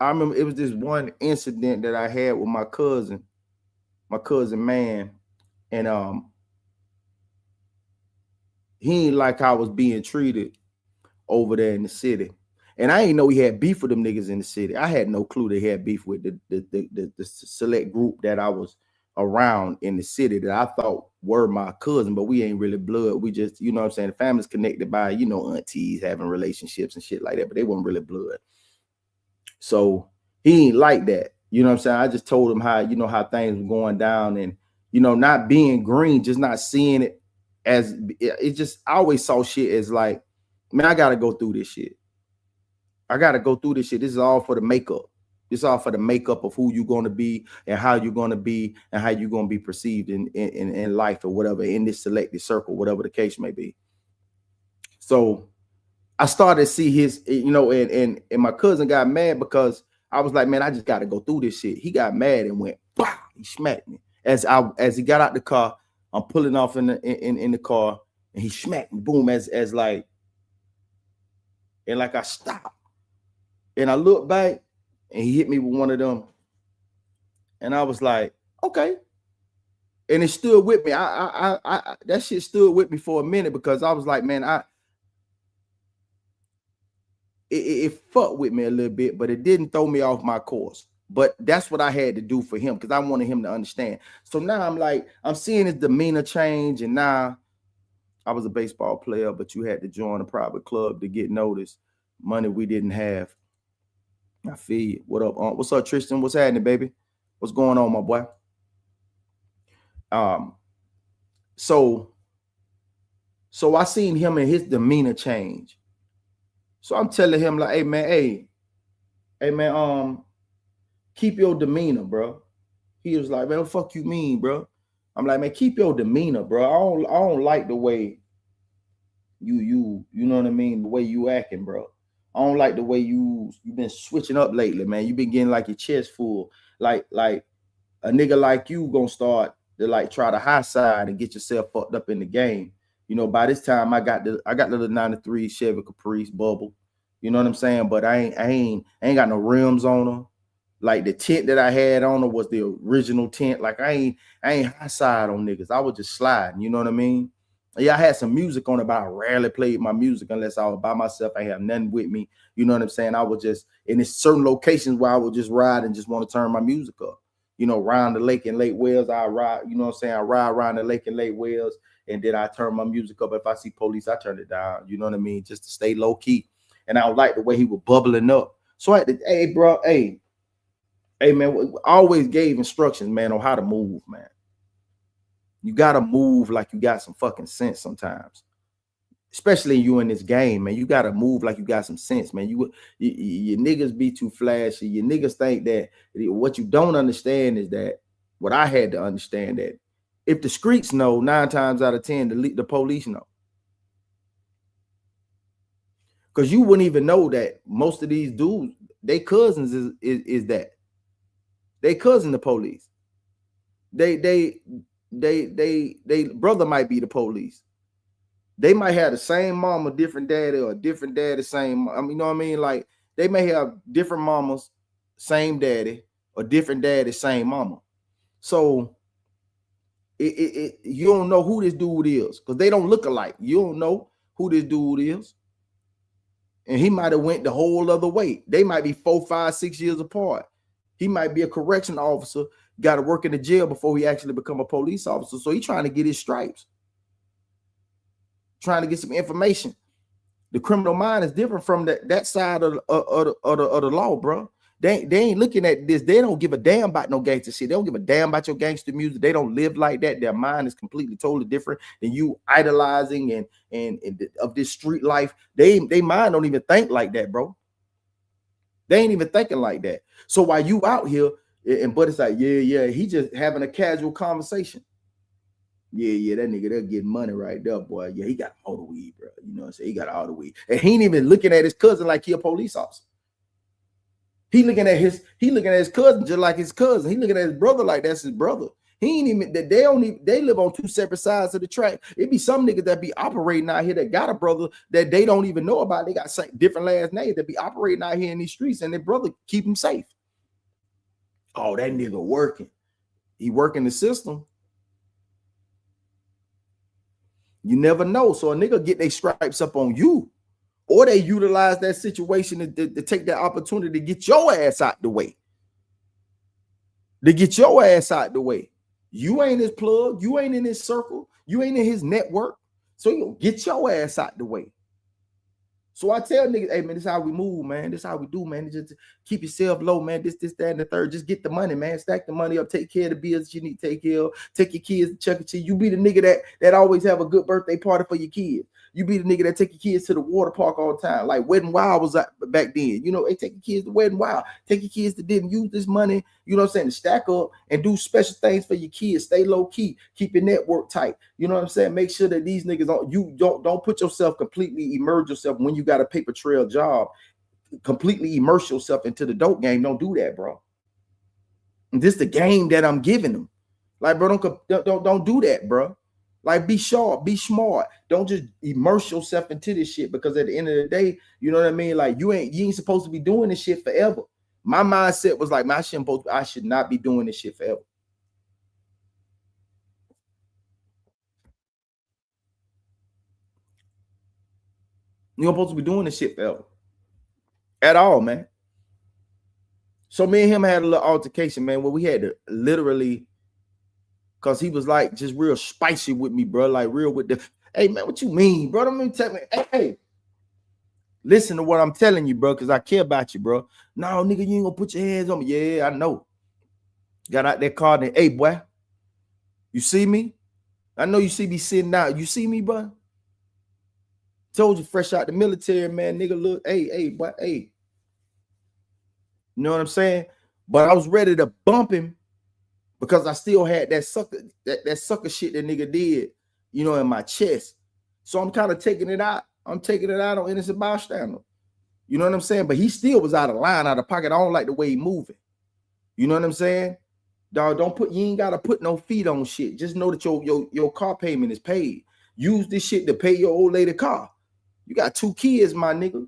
remember it was this one incident that I had with my cousin man, and he ain't like I was being treated over there in the city. And I ain't know he had beef with them niggas in the city. I had no clue they had beef with the select group that I was around in the city that I thought were my cousin, but we ain't really blood. We just, you know what I'm saying, the family's connected by, you know, aunties having relationships and shit like that, but they weren't really blood. So he ain't like that. You know what I'm saying? I just told him how, you know, how things were going down and, you know, not being green, just not seeing it as it just, I always saw shit as like, man, I got to go through this shit. I got to go through this shit. This is all for the makeup. This is all for the makeup of who you're going to be and how you're going to be and how you're going to be perceived in life or whatever, in this selected circle, whatever the case may be. So I started to see his, you know, and my cousin got mad because I was like, man, I just got to go through this shit. He got mad and went, bah! He smacked me. As he got out the car, I'm pulling off in the car, and he smacked me, boom, as like, and like I stopped, and I looked back, and he hit me with one of them, and I was like, okay, and it stood with me. I that shit stood with me for a minute because I was like, man, it fucked with me a little bit, but it didn't throw me off my course. But that's what I had to do for him because I wanted him to understand. So now I'm like, I'm seeing his demeanor change, and now I was a baseball player, but you had to join a private club to get noticed. Money we didn't have. I feel you. What up, Aunt? What's up, Tristan? What's happening, baby? What's going on, my boy? So I seen him and his demeanor change. So I'm telling him like, hey man, keep your demeanor, bro. He was like, man, what the fuck you mean, bro? I'm like, man, keep your demeanor, bro. I don't like the way you know what I mean, the way you acting, bro. I don't like the way you've been switching up lately, man. You've been getting like your chest full. Like a nigga like you gonna start to like try the high side and get yourself fucked up in the game. You know, by this time I got the little 93 Chevy Caprice bubble. You know what I'm saying? But I ain't got no rims on her. Like the tent that I had on her was the original tent. Like I ain't high side on niggas. I was just sliding, you know what I mean? Yeah, I had some music on it, but I rarely played my music unless I was by myself. I have nothing with me. You know what I'm saying? I was just in certain locations where I would just ride and just want to turn my music up. You know, around the lake and Lake Wells, I ride, you know what I'm saying? I ride around the lake and Lake Wells, and then I turn my music up. If I see police, I turn it down. You know what I mean? Just to stay low key. And I like the way he was bubbling up. So I had to, hey, bro, hey, man, we always gave instructions, man, on how to move, man. You gotta move like you got some fucking sense sometimes, especially you in this game, man. You gotta move like you got some sense, man. You niggas be too flashy. Your niggas think that what you don't understand is that what I had to understand that if the streets know, 9 times out of 10, the police know. Because you wouldn't even know that most of these dudes, they cousins is that. They cousin the police. They brother might be the police. They might have the same mama, different daddy, or different daddy, same. I mean, you know what I mean? Like they may have different mamas, same daddy, or different daddy, same mama. So you don't know who this dude is because they don't look alike. You don't know who this dude is, and he might have went the whole other way. They might be 4, 5, 6 years apart. He might be a correction officer, got to work in the jail before he actually become a police officer. So he's trying to get his stripes, trying to get some information. The criminal mind is different from that side of the law, bro. They ain't looking at this. They don't give a damn about no gangster shit. They don't give a damn about your gangster music. They don't live like that. Their mind is completely, totally different than you idolizing and of this street life. They mind don't even think like that, bro. They ain't even thinking like that. So while you out here, and but it's like, yeah, he just having a casual conversation. Yeah, that nigga, they're getting money right there, boy. Yeah, he got all the weed, bro. You know what I'm saying? He got all the weed. And he ain't even looking at his cousin like he a police officer. He looking at his cousin just like his cousin. He looking at his brother like that's his brother. He ain't even that they live on 2 separate sides of the track. It be some niggas that be operating out here that got a brother that they don't even know about. They got different last names that be operating out here in these streets, and their brother keep them safe. Oh, that nigga working. He working the system. You never know. So a nigga get their stripes up on you, or they utilize that situation to take that opportunity to get your ass out the way. To get your ass out the way. You ain't his plug. You ain't in his circle. You ain't in his network. So you get your ass out the way. So I tell niggas, hey man, this is how we move, man. This is how we do, man. Just keep yourself low, man. This, that, and the third. Just get the money, man. Stack the money up. Take care of the bills that you need to take care of. Take your kids to Chuck E. Cheese. You be the nigga that always have a good birthday party for your kids. You be the nigga that take your kids to the water park all the time. Like Wet n Wild was back then. You know, hey, take your kids to Wet n Wild. Take your kids to didn't use this money, you know what I'm saying, to stack up and do special things for your kids. Stay low key. Keep your network tight. You know what I'm saying? Make sure that these niggas don't put yourself completely immerse yourself when you got a paper trail job. Completely immerse yourself into the dope game. Don't do that, bro. And this is the game that I'm giving them. Like, bro, don't do that, bro. Like, be sharp, be smart. Don't just immerse yourself into this shit, because at the end of the day, you know what I mean? Like, you ain't supposed to be doing this shit forever. My mindset was like, I should not be doing this shit forever. You're supposed to be doing this shit forever. At all, man. So me and him had a little altercation, man, where we had to literally, because he was like just real spicy with me, bro. Like real with the, hey, man, what you mean, bro? Don't mean tell me, hey, listen to what I'm telling you, bro, because I care about you, bro. No, nigga, you ain't gonna put your hands on me. Yeah, I know. Got out that car and, hey, boy, you see me? I know you see me sitting out. You see me, bro? Told you fresh out the military, man. Nigga, look, hey, boy, hey. You know what I'm saying? But I was ready to bump him because I still had that sucker shit that nigga did, you know, in my chest. So I'm kind of taking it out. I'm taking it out on innocent bystander. You know what I'm saying? But he still was out of line, out of pocket. I don't like the way he moving. You know what I'm saying? Dog, you ain't gotta put no feet on shit. Just know that your car payment is paid. Use this shit to pay your old lady car. You got 2 kids, my nigga.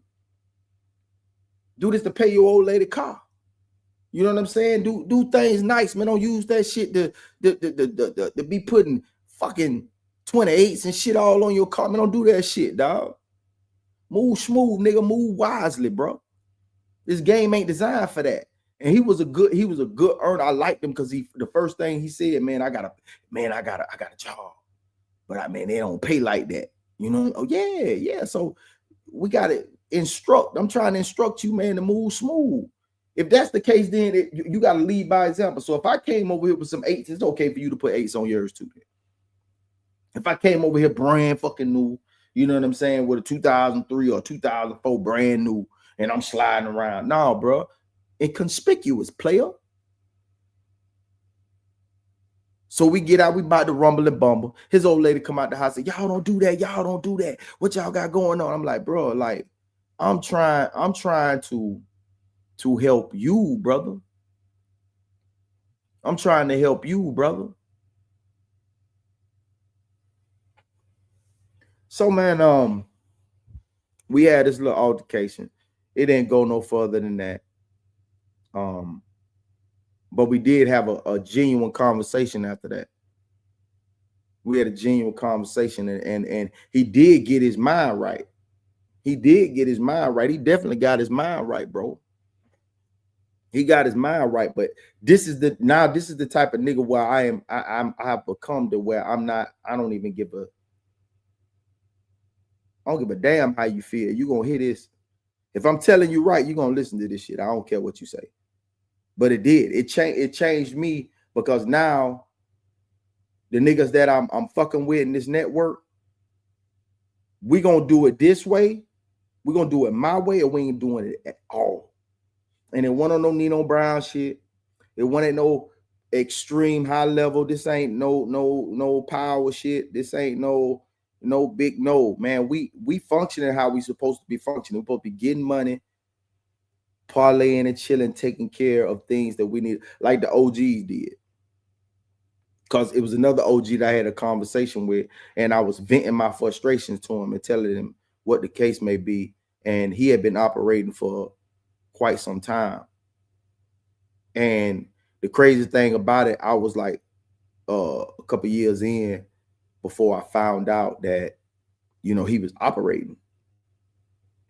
Do this to pay your old lady car. You know what I'm saying? Do things nice, man. Don't use that shit to be putting fucking 28s and shit all on your car. Man, don't do that shit, dog. Move smooth, nigga. Move wisely, bro. This game ain't designed for that. And he was a good earner. I liked him because the first thing he said, man, I got a job. But they don't pay like that. You know? Oh, yeah. So we gotta instruct. I'm trying to instruct you, man, to move smooth. If that's the case, then you got to lead by example. So if I came over here with some 8s, it's okay for you to put 8s on yours too. If I came over here brand fucking new, you know what I'm saying, with a 2003 or 2004 brand new, and I'm sliding around. No, bro. Inconspicuous, player. So we get out, we about to rumble and bumble. His old lady come out the house and say, y'all don't do that. Y'all don't do that. What y'all got going on? I'm like, bro, like, I'm trying to help you, brother. I'm trying to help you, brother. So, man, we had this little altercation. It didn't go no further than that. But we did have a genuine conversation after that. We had a genuine conversation, and he did get his mind right. He did get his mind right. He definitely got his mind right, bro. He got his mind right. But this is the type of nigga where I have become to where I don't give a damn how you feel. You gonna hear this. If I'm telling you right, you're gonna listen to this shit. I don't care what you say. But it did. It changed me, because now the niggas that I'm fucking with in this network, we gonna do it this way. We're gonna do it my way, or we ain't doing it at all. And it wasn't no Nino Brown shit. It wasn't no extreme high level. This ain't no power shit. This ain't no big no, man. We functioning how we supposed to be functioning. We're supposed to be getting money, parlaying and chilling, taking care of things that we need, like the OGs did. Because it was another OG that I had a conversation with, and I was venting my frustrations to him and telling him what the case may be. And he had been operating for quite some time. And the crazy thing about it, I was like a couple years in before I found out that, he was operating.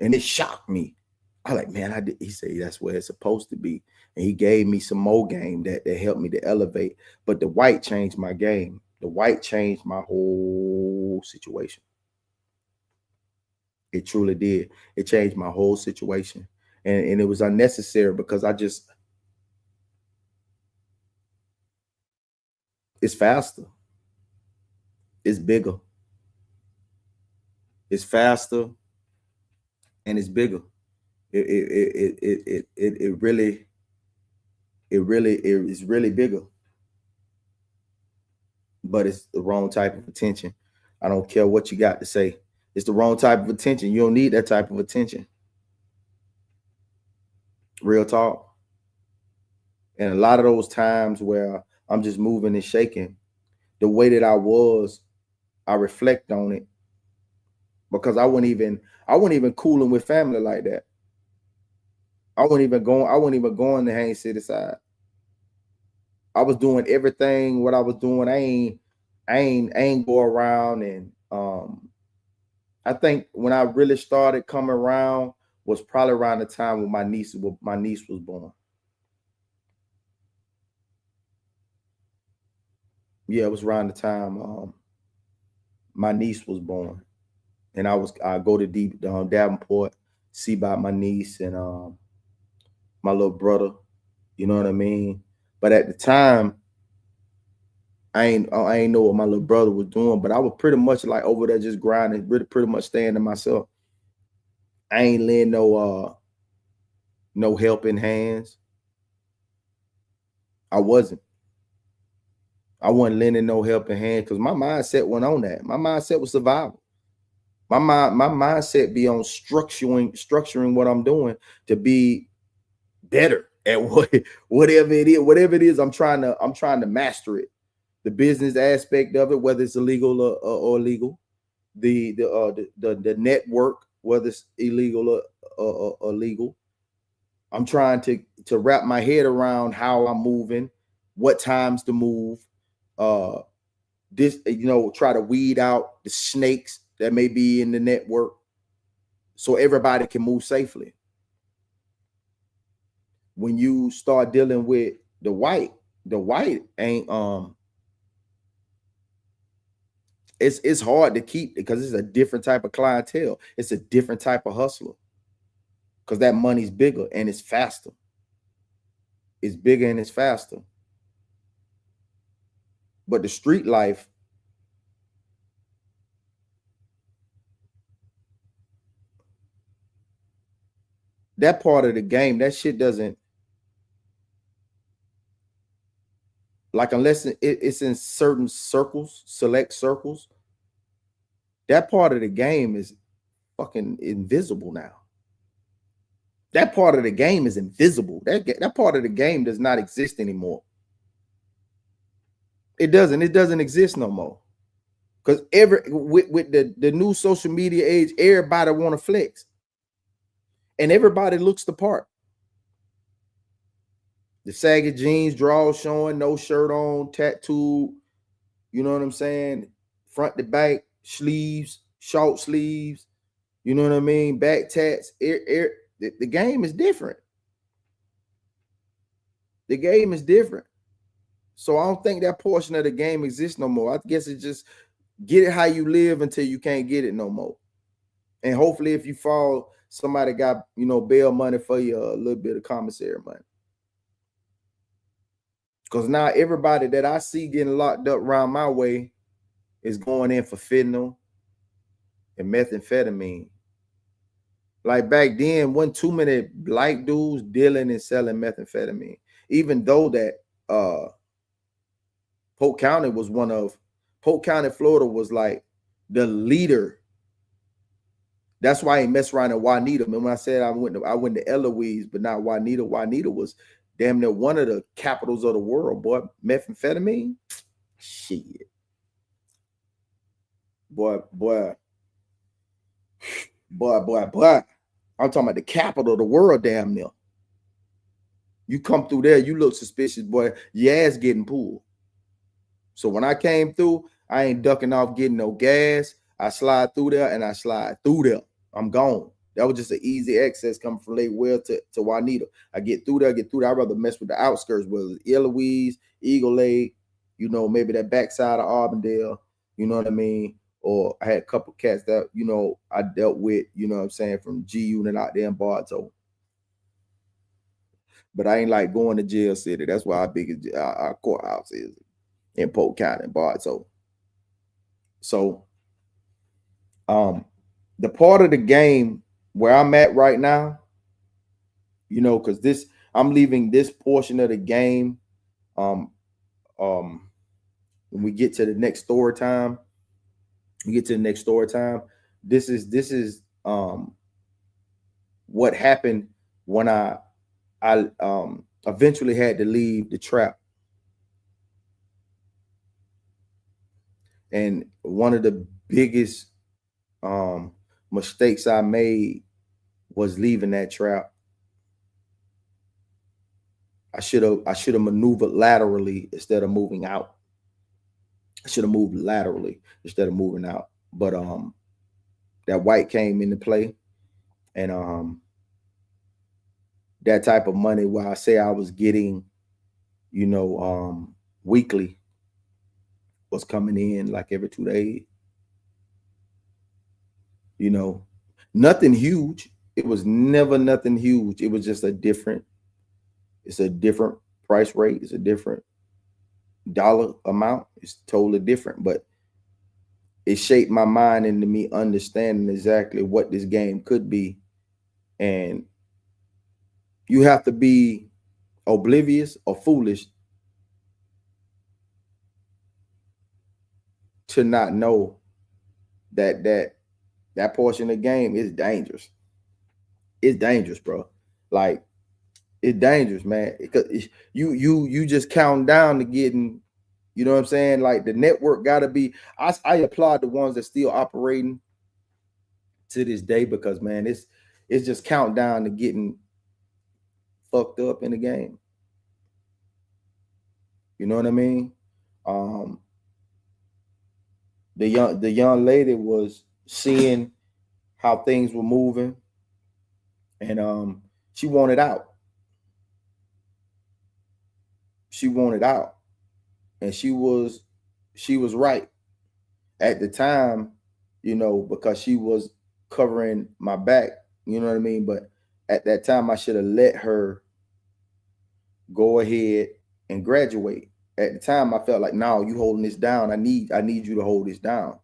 And it shocked me. I like, man, he said that's where it's supposed to be. And he gave me some more game that helped me to elevate. But the white changed my game. The white changed my whole situation. It truly did. It changed my whole situation. And it was unnecessary, because it's faster. It's bigger. It's faster. And it's bigger. It really is really bigger. But it's the wrong type of attention. I don't care what you got to say. It's the wrong type of attention. You don't need that type of attention. Real talk. And a lot of those times where I'm just moving and shaking, the way that I reflect on it, because I wasn't even cooling with family like that. I wasn't even going to hang city side. I was doing everything what I was doing. I ain't go around. And I think when I really started coming around was probably around the time when my niece was born. Yeah, it was around the time my niece was born. And I go to Davenport, see about my niece and my little brother, you know what I mean? But at the time, I ain't know what my little brother was doing, but I was pretty much like over there just grinding, really pretty much staying to myself. I ain't lend no helping hands. I wasn't lending no helping hand, because my mindset went on that. My mindset was survival. My mindset be on structuring what I'm doing to be better at whatever it is. I'm trying to master it. The business aspect of it, whether it's illegal or legal, the network, whether it's illegal or legal. I'm trying to wrap my head around how I'm moving, what times to move, try to weed out the snakes that may be in the network so everybody can move safely. When you start dealing with the white ain't it's hard to keep because it's a different type of clientele. It's a different type of hustler because that money's bigger and it's faster. It's bigger and it's faster. But the street life, that part of the game, that shit doesn't, like, unless it's in certain circles, select circles, that part of the game is fucking invisible now. That part of the game is invisible. That part of the game does not exist anymore. It doesn't exist no more. Because with the new social media age, everybody want to flex. And everybody looks the part. The saggy jeans, drawers showing, no shirt on, tattoo, you know what I'm saying? Front to back, sleeves, short sleeves, you know what I mean? Back tats. The game is different. The game is different. So I don't think that portion of the game exists no more. I guess it's just get it how you live until you can't get it no more. And hopefully if you fall, somebody got, bail money for you, a little bit of commissary money. Because now everybody that I see getting locked up around my way is going in for fentanyl and methamphetamine. Like back then, wasn't too many black dudes dealing and selling methamphetamine. Even though that Polk County, Florida was like the leader. That's why I ain't mess around in Juanita. And when I said I went to Eloise, but not Juanita. Juanita was damn near one of the capitals of the world, boy. Methamphetamine, shit, boy. I'm talking about the capital of the world, damn near. You come through there, you look suspicious, boy. Your ass getting pulled. So when I came through, I ain't ducking off getting no gas. I slide through there and I slide through there. I'm gone. That was just an easy access coming from Lake Well to Juanita. I get through there. I'd rather mess with the outskirts, whether it's Eloise, Eagle Lake, maybe that backside of Auburndale, you know what I mean? Or I had a couple cats that, I dealt with, you know what I'm saying, from G Unit out there in Bartow. But I ain't like going to jail city. That's why our courthouse is in Polk County, Bartow. So, the part of the game where I'm at right now, because I'm leaving this portion of the game. When we get to the next story time, this is what happened when I eventually had to leave the trap. And one of the biggest mistakes I made was leaving that trap. I should have maneuvered laterally instead of moving out. I should have moved laterally instead of moving out. But that white came into play, and that type of money where I say I was getting, weekly, was coming in like every 2 days. Nothing huge. It was never nothing huge. It was just it's a different price rate. It's a different dollar amount. It's totally different, but it shaped my mind into me understanding exactly what this game could be. And you have to be oblivious or foolish to not know that portion of the game is dangerous. It's dangerous, bro. Like, it's dangerous, man. Because you just count down to getting, you know what I'm saying? Like, the network gotta be. I applaud the ones that still operating to this day, because man, it's just count down to getting fucked up in the game. You know what I mean? the young lady was seeing how things were moving, and she wanted out. She wanted out, and she was right at the time, because she was covering my back. You know what I mean? But at that time, I should have let her go ahead and graduate. At the time, I felt like, no, you holding this down. I need you to hold this down.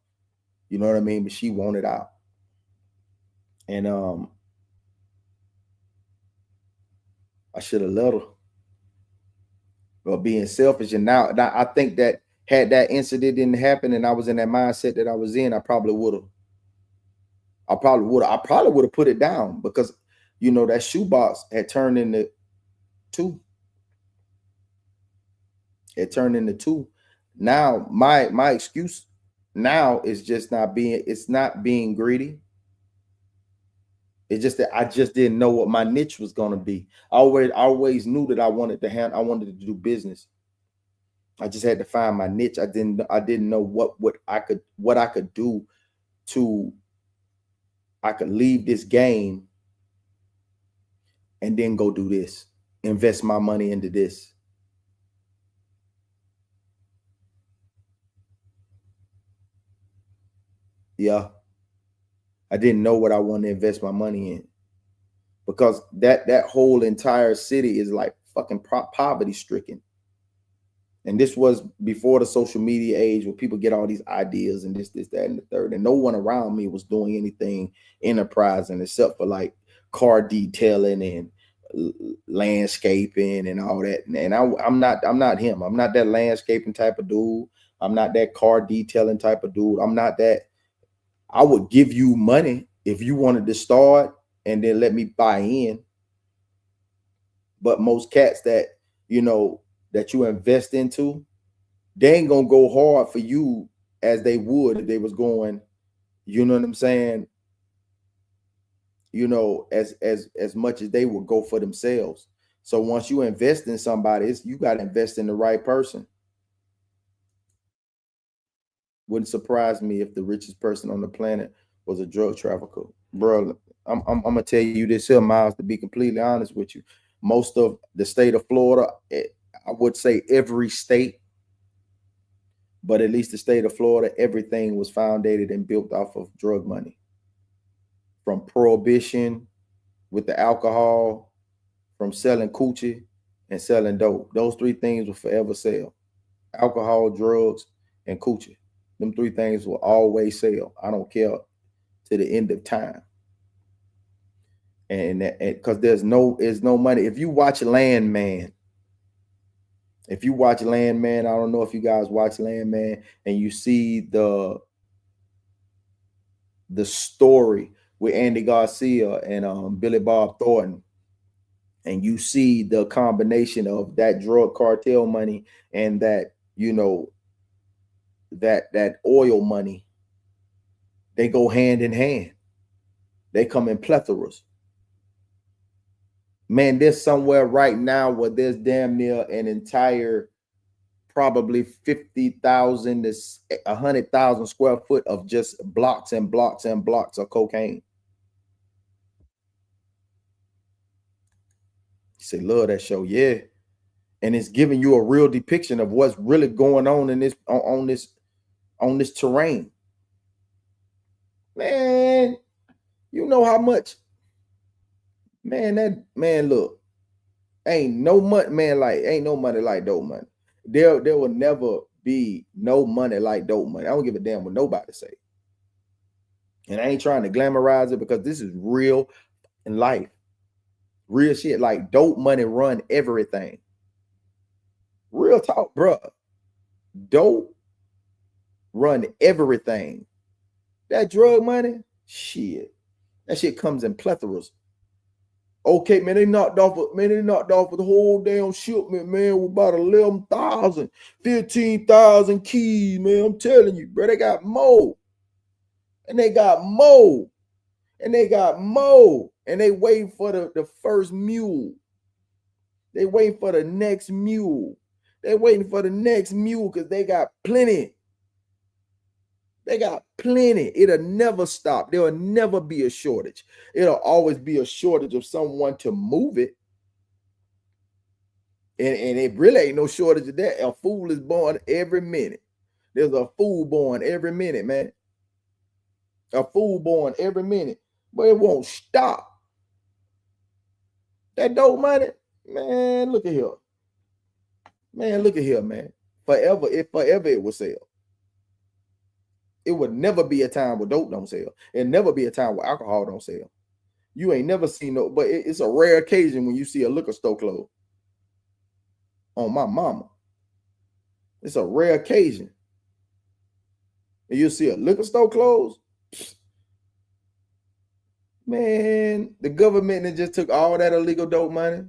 You know what I mean? But she wanted out. And I should have let her. But being selfish, and now I think that had that incident didn't happen and I was in that mindset that I was in, I probably would have. I probably would have put it down, because that shoebox had turned into two. It turned into two. Now my excuse now is just not being greedy. It's just that I just didn't know what my niche was going to be. I always knew that I wanted to do business. I just had to find my niche. I didn't know what I could do to. I could leave this game and then go do this, invest my money into this. Yeah. I didn't know what I wanted to invest my money in, because that whole entire city is like fucking poverty stricken. And this was before the social media age, where people get all these ideas and this, that, and the third. And no one around me was doing anything enterprising except for like car detailing and landscaping and all that. And I'm not him. I'm not that landscaping type of dude. I'm not that car detailing type of dude. I'm not that. I would give you money if you wanted to start and then let me buy in. But most cats that you invest into, they ain't gonna go hard for you as they would if they was going, you know what I'm saying? As much as they would go for themselves. So once you invest in somebody, you got to invest in the right person. Wouldn't surprise me if the richest person on the planet was a drug trafficker, bro. I'm gonna tell you this here, Miles, to be completely honest with you. Most of the state of Florida, I would say every state, but at least the state of Florida, everything was founded and built off of drug money. From prohibition with the alcohol, from selling coochie and selling dope. Those three things will forever sell. Alcohol, drugs, and coochie. Them three things will always sell. I don't care to the end of time. And because there's no money. If you watch Landman, I don't know if you guys watch Landman, and you see the story with Andy Garcia and Billy Bob Thornton, and you see the combination of that drug cartel money and that that oil money, they go hand in hand. They come in plethoras. Man, there's somewhere right now where there's damn near an entire probably 50,000 to 100,000 square foot of just blocks and blocks and blocks of cocaine. You say, love that show, yeah. And it's giving you a real depiction of what's really going on in this on this terrain. Man, you know how much, man, look, ain't no money like dope money. There will never be no money like dope money. I don't give a damn what nobody say. And I ain't trying to glamorize it, because this is real in life. Real shit. Like, dope money run everything. Real talk, bro. Dope run everything. That drug money, shit. That shit comes in plethoras. Okay, man, they knocked off the whole damn shipment, man, with about 11,000, 15,000 keys, man. I'm telling you, bro, they got more. And they got more. And they got more. And they waiting for the first mule. They waiting for the next mule. They waiting for the next mule because they got plenty. They got plenty. It'll never stop. There'll never be a shortage. It'll always be a shortage of someone to move it. And it really ain't no shortage of that. A fool is born every minute. There's a fool born every minute, man. A fool born every minute. But it won't stop. That dope money, man, look at here. Man, look at here, man. Forever it will sell. It would never be a time where dope don't sell. It'll never be a time where alcohol don't sell. You ain't never seen no, but it's a rare occasion when you see a liquor store close. On my mama. It's a rare occasion. And you'll see a liquor store close. Man, the government that just took all that illegal dope money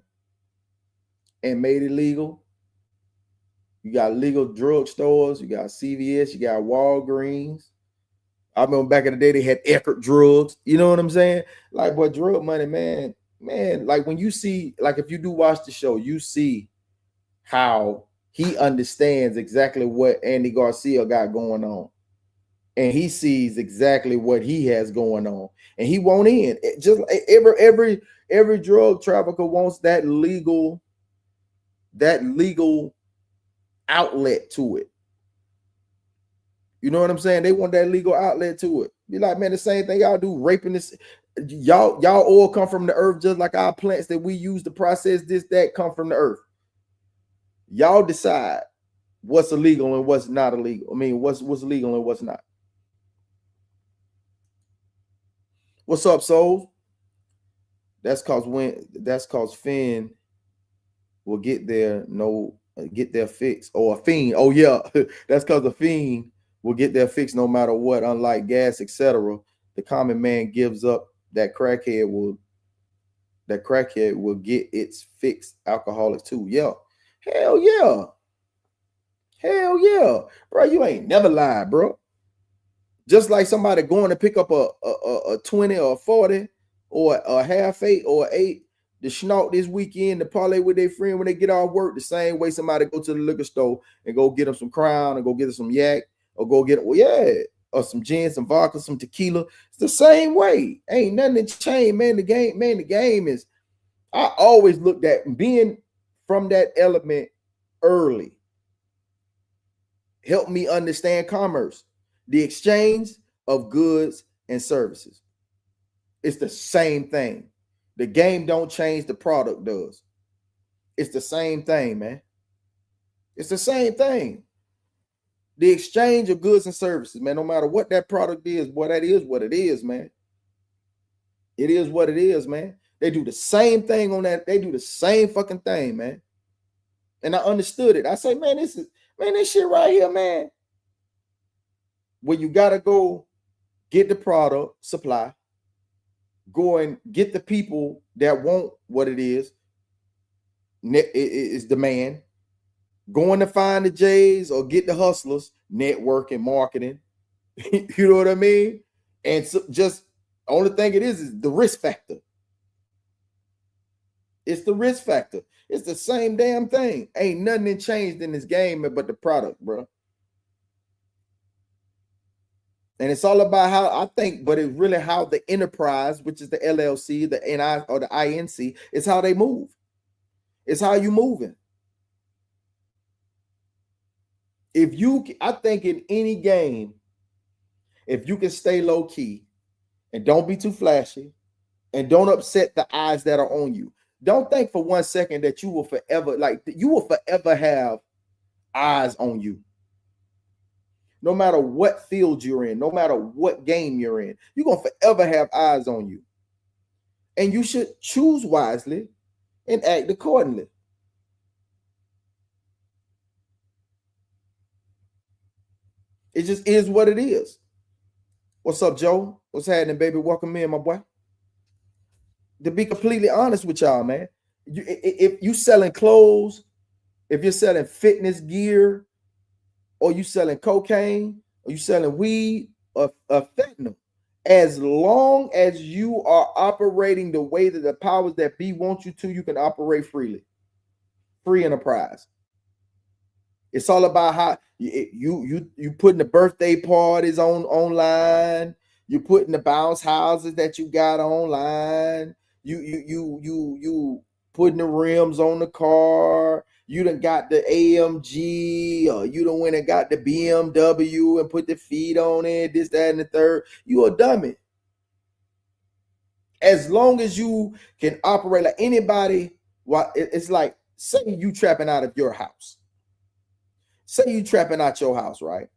and made it legal. You got legal drug stores, you got CVS, you got Walgreens. I remember back in the day they had Eckerd drugs. You know what I'm saying? Like, boy, drug money, man, like when you see, like if you do watch the show, you see how he understands exactly what Andy Garcia got going on. And he sees exactly what he has going on. And he won't in. It just every drug trafficker wants that legal outlet to it. You know what I'm saying? They want that legal outlet to it. Be like, man, the same thing y'all do, raping this. Y'all oil come from the earth just like our plants that we use to process this, that come from the earth. Y'all decide what's illegal and what's not illegal. I mean, what's legal and what's not. What's up, Soul? That's cause Finn will get their fix, or a fiend. Oh yeah, that's cause a fiend will get their fix no matter what. Unlike gas, etc., the common man gives up. That crackhead will get its fix. Alcoholics too. Yeah, hell yeah, bro. You ain't never lied, bro. Just like somebody going to pick up a 20 or a 40 or a half 8 or 8 to schnaut this weekend to parlay with their friend when they get off work, the same way somebody go to the liquor store and go get them some Crown and go get them some yak or go get or some gin, some vodka, some tequila. It's the same way. Ain't nothing changed, man. The game is, I always looked at being from that element early. Help me understand commerce. The exchange of goods and services. It's the same thing. The game don't change, the product does. It's the same thing, man. It's the same thing. The exchange of goods and services, man, no matter what that product is, boy, that is what it is, man. It is what it is, man. They do the same thing on that. They do the same fucking thing, man. And I understood it. I say, man, this shit right here, man. Where you gotta go get the product supply, go and get the people that want what it is demand, going to find the J's or get the hustlers, networking, marketing. You know what I mean? And so just only thing it is the risk factor. It's the risk factor. It's the same damn thing. Ain't nothing changed in this game but the product, bro. And it's all about how I think, but it's really how the enterprise, which is the LLC, the NI or the INC, is how they move. It's how you moving. I think in any game, if you can stay low key and don't be too flashy and don't upset the eyes that are on you, don't think for 1 second that you will forever have eyes on you. No matter what field you're in, no matter what game you're in, you're going to forever have eyes on you. And you should choose wisely and act accordingly. It just is what it is. What's up, Joe? What's happening, baby? Welcome in, my boy. To be completely honest with y'all, man, if you selling clothes, if you're selling fitness gear, or you selling cocaine, or you selling weed, or fentanyl, as long as you are operating the way that the powers that be want you to, you can operate freely. Free enterprise. It's all about how you putting the birthday parties online. You putting the bounce houses that you got online. You putting the rims on the car. You done got the AMG, or you done went and got the BMW and put the feet on it, this, that, and the third. You a dummy. As long as you can operate like anybody, well, it's like, say you trapping out of your house. Say you trapping out your house, right?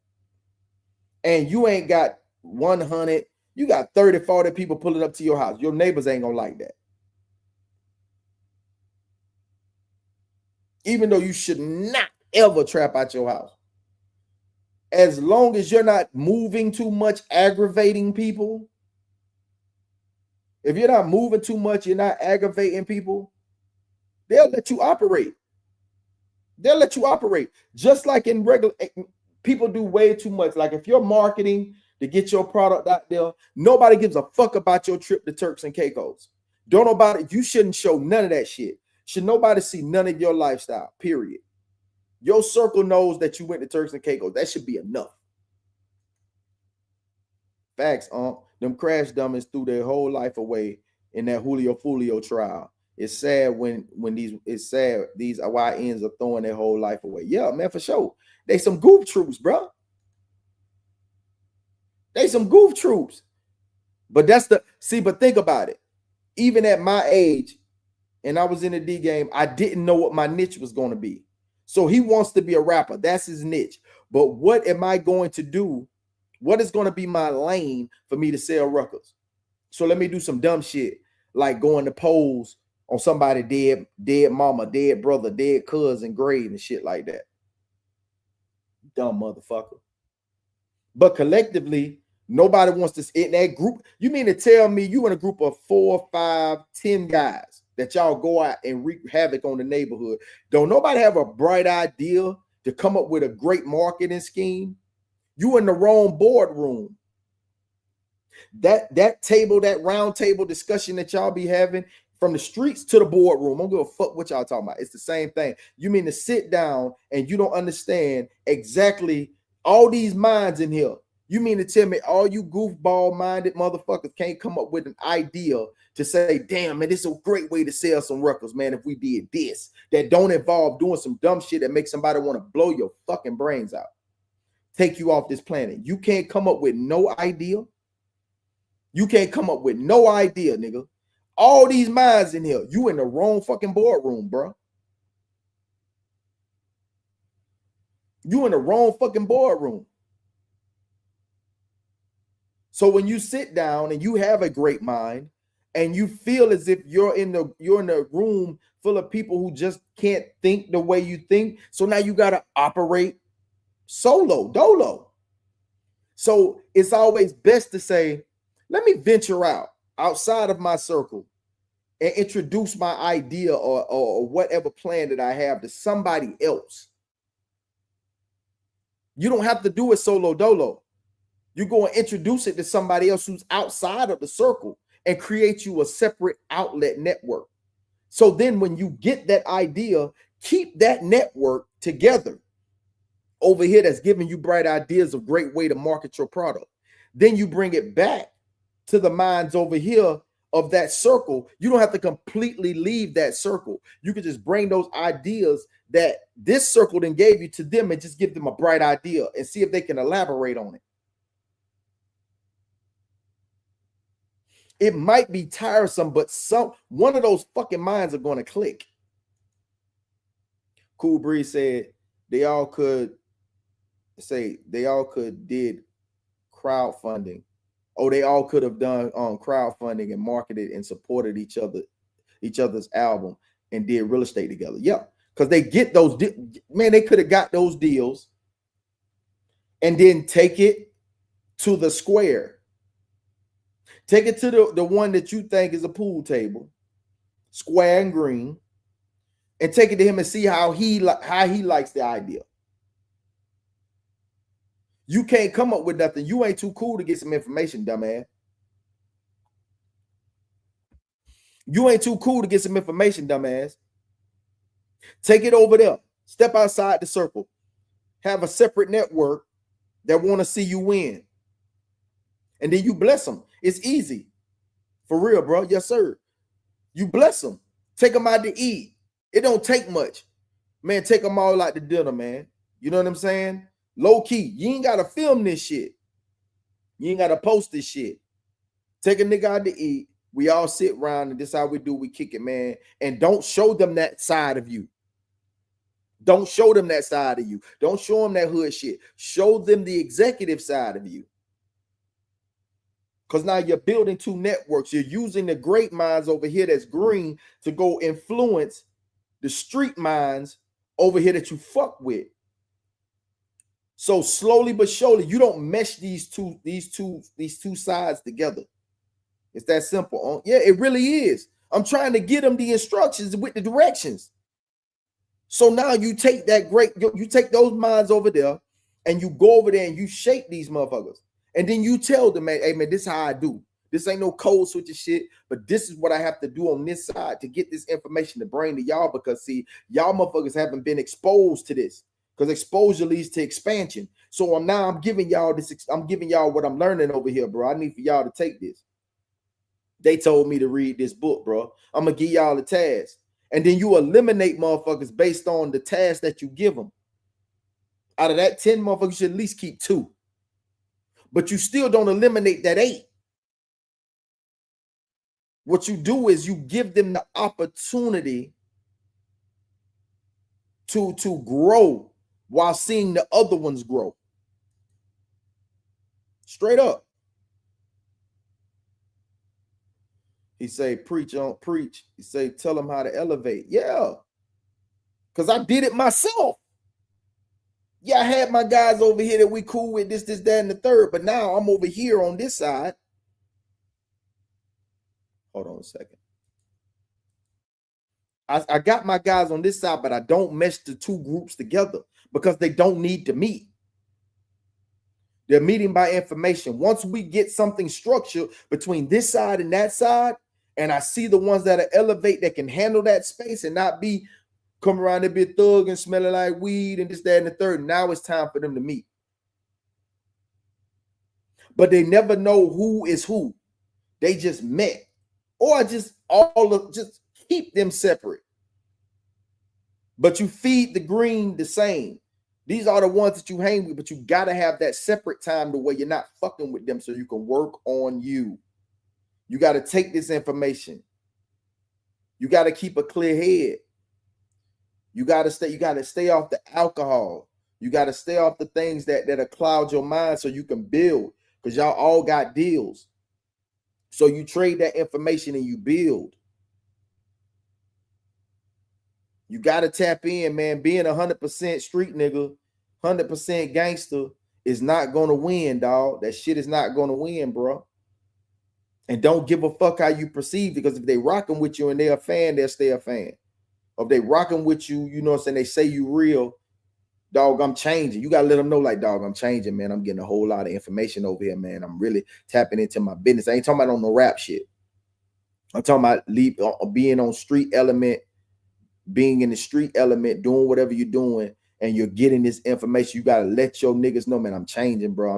And you ain't got 100, you got 30, 40 people pulling up to your house. Your neighbors ain't gonna like that. Even though you should not ever trap out your house. As long as you're not moving too much, aggravating people. If you're not moving too much, you're not aggravating people, they'll let you operate. They'll let you operate. Just like in regular, people do way too much. Like if you're marketing to get your product out there, nobody gives a fuck about your trip to Turks and Caicos. Don't nobody, you shouldn't show none of that shit. Should nobody see none of your lifestyle, period. Your circle knows that you went to Turks and Caicos. That should be enough. Facts, them crash dummies threw their whole life away in that Julio Fulio trial. It's sad when these YNs are throwing their whole life away. Yeah, man, for sure. They some goof troops, bro. They some goof troops. But but think about it. Even at my age, and I was in the D game, I didn't know what my niche was going to be. So he wants to be a rapper. That's his niche. But what am I going to do? What is going to be my lane for me to sell records? So let me do some dumb shit, like going to pose on somebody dead mama, dead brother, dead cousin grave and shit like that. Dumb motherfucker. But collectively, nobody wants to in that group. You mean to tell me you in a group of 4, 5, 10 guys that y'all go out and wreak havoc on the neighborhood? Don't nobody have a bright idea to come up with a great marketing scheme? You in the wrong boardroom. That table, that round table discussion that y'all be having, from the streets to the boardroom, I don't give a fuck what y'all talking about. It's the same thing. You mean to sit down and you don't understand exactly all these minds in here? You mean to tell me all you goofball-minded motherfuckers can't come up with an idea to say, damn, man, this is a great way to sell some records, man, if we did this, that don't involve doing some dumb shit that makes somebody want to blow your fucking brains out, take you off this planet. You can't come up with no idea. You can't come up with no idea, nigga. All these minds in here, you in the wrong fucking boardroom, bro. You in the wrong fucking boardroom. So when you sit down and you have a great mind and you feel as if you're in the room full of people who just can't think the way you think, so now you got to operate dolo. So it's always best to say, let me venture outside of my circle and introduce my idea or whatever plan that I have to somebody else. You don't have to do it solo dolo. You go and introduce it to somebody else who's outside of the circle and create you a separate outlet network. So then when you get that idea, keep that network together over here that's giving you bright ideas, a great way to market your product. Then you bring it back to the minds over here of that circle. You don't have to completely leave that circle. You can just bring those ideas that this circle then gave you to them and just give them a bright idea and see if they can elaborate on it. It might be tiresome, but one of those fucking minds are going to click. Cool Breeze said they all could did crowdfunding. Oh, they all could have done crowdfunding and marketed and supported each other's album and did real estate together. Yeah, because they get those, man, they could have got those deals and then take it to the square. Take it to the one that you think is a pool table, square and green, and take it to him and see how he likes the idea. You can't come up with nothing. You ain't too cool to get some information, dumbass. You ain't too cool to get some information, dumbass. Take it over there. Step outside the circle. have a separate network that want to see you win. And then you bless them. It's easy. For real, bro. Yes, sir. You bless them. Take them out to eat. It don't take much. Man, take them all out to dinner, man. You know what I'm saying? Low key. You ain't got to film this shit. You ain't got to post this shit. Take a nigga out to eat. We all sit around and this is how we do. We kick it, man. And don't show them that side of you. Don't show them that side of you. Don't show them that hood shit. Show them the executive side of you. Because now you're building two networks. You're using the great minds over here that's green to go influence the street minds over here that you fuck with. So slowly but surely, you don't mesh these two sides together. It's that simple. Yeah, it really is. I'm trying to get them the instructions with the directions. So now you take you take those minds over there and you go over there and you shape these motherfuckers. And then you tell them, hey man, this is how I do. This ain't no code switching shit, but this is what I have to do on this side to get this information to bring to y'all, because see, y'all motherfuckers haven't been exposed to this, because exposure leads to expansion. So I'm giving y'all this. I'm giving y'all what I'm learning over here, bro. I need for y'all to take this. They told me to read this book, bro. I'm gonna give y'all a task. And then you eliminate motherfuckers based on the task that you give them. Out of that 10 motherfuckers, you should at least keep 2. But you still don't eliminate that 8. What you do is you give them the opportunity to grow while seeing the other ones grow. Straight up. He say, preach. He say, tell them how to elevate. Yeah. Because I did it myself. Yeah, I had my guys over here that we cool with this, that, and the third. But now I'm over here on this side. Hold on a second. I got my guys on this side, but I don't mesh the two groups together because they don't need to meet. They're meeting by information. Once we get something structured between this side and that side, and I see the ones that are elevate that can handle that space and not be come around and be thug and smelling like weed and this, that, and the third. Now it's time for them to meet. But they never know who is who. They just met. Or just keep them separate. But you feed the green the same. These are the ones that you hang with, but you got to have that separate time to where you're not fucking with them so you can work on you. You got to take this information. You got to keep a clear head. You got to stay off the alcohol. You got to stay off the things that cloud your mind so you can build, because y'all all got deals. So you trade that information and you build. You got to tap in, man. Being 100% street nigga, 100% gangster is not going to win, dog. That shit is not going to win, bro. And don't give a fuck how you perceive, because if they rocking with you and they're a fan, they'll stay a fan. Or if they rocking with you, you know what I'm saying, they say you real, dog, I'm changing. You got to let them know, like, dog, I'm changing, man. I'm getting a whole lot of information over here, man. I'm really tapping into my business. I ain't talking about on no rap shit. I'm talking about being on street element, being in the street element, doing whatever you're doing, and you're getting this information. You got to let your niggas know, man, I'm changing, bro.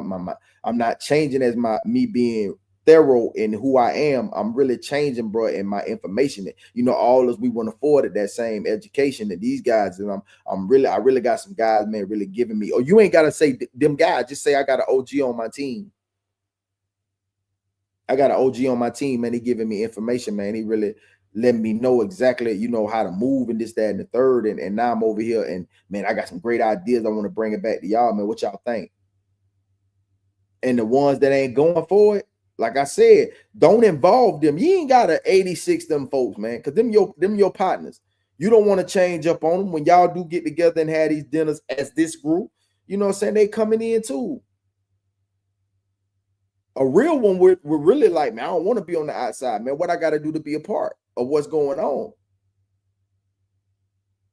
I'm not changing as me being thorough in who I am. I'm really changing, bro, in my information. You know, all as we want to afford that same education that these guys, and I really got some guys, man, really giving me. Or you ain't got to say them guys, just say I got an OG on my team. I got an OG on my team, man. He giving me information, man. He really letting me know exactly, you know, how to move and this, that, and the third. And now I'm over here, and man, I got some great ideas. I want to bring it back to y'all, man. What y'all think? And the ones that ain't going for it, like I said, don't involve them. You ain't gotta 86 them folks, man, because them your partners. You don't want to change up on them when y'all do get together and have these dinners as this group. You know what I'm saying? They coming in too. A real one, we're really like, man, I don't want to be on the outside, man. What I got to do to be a part of what's going on?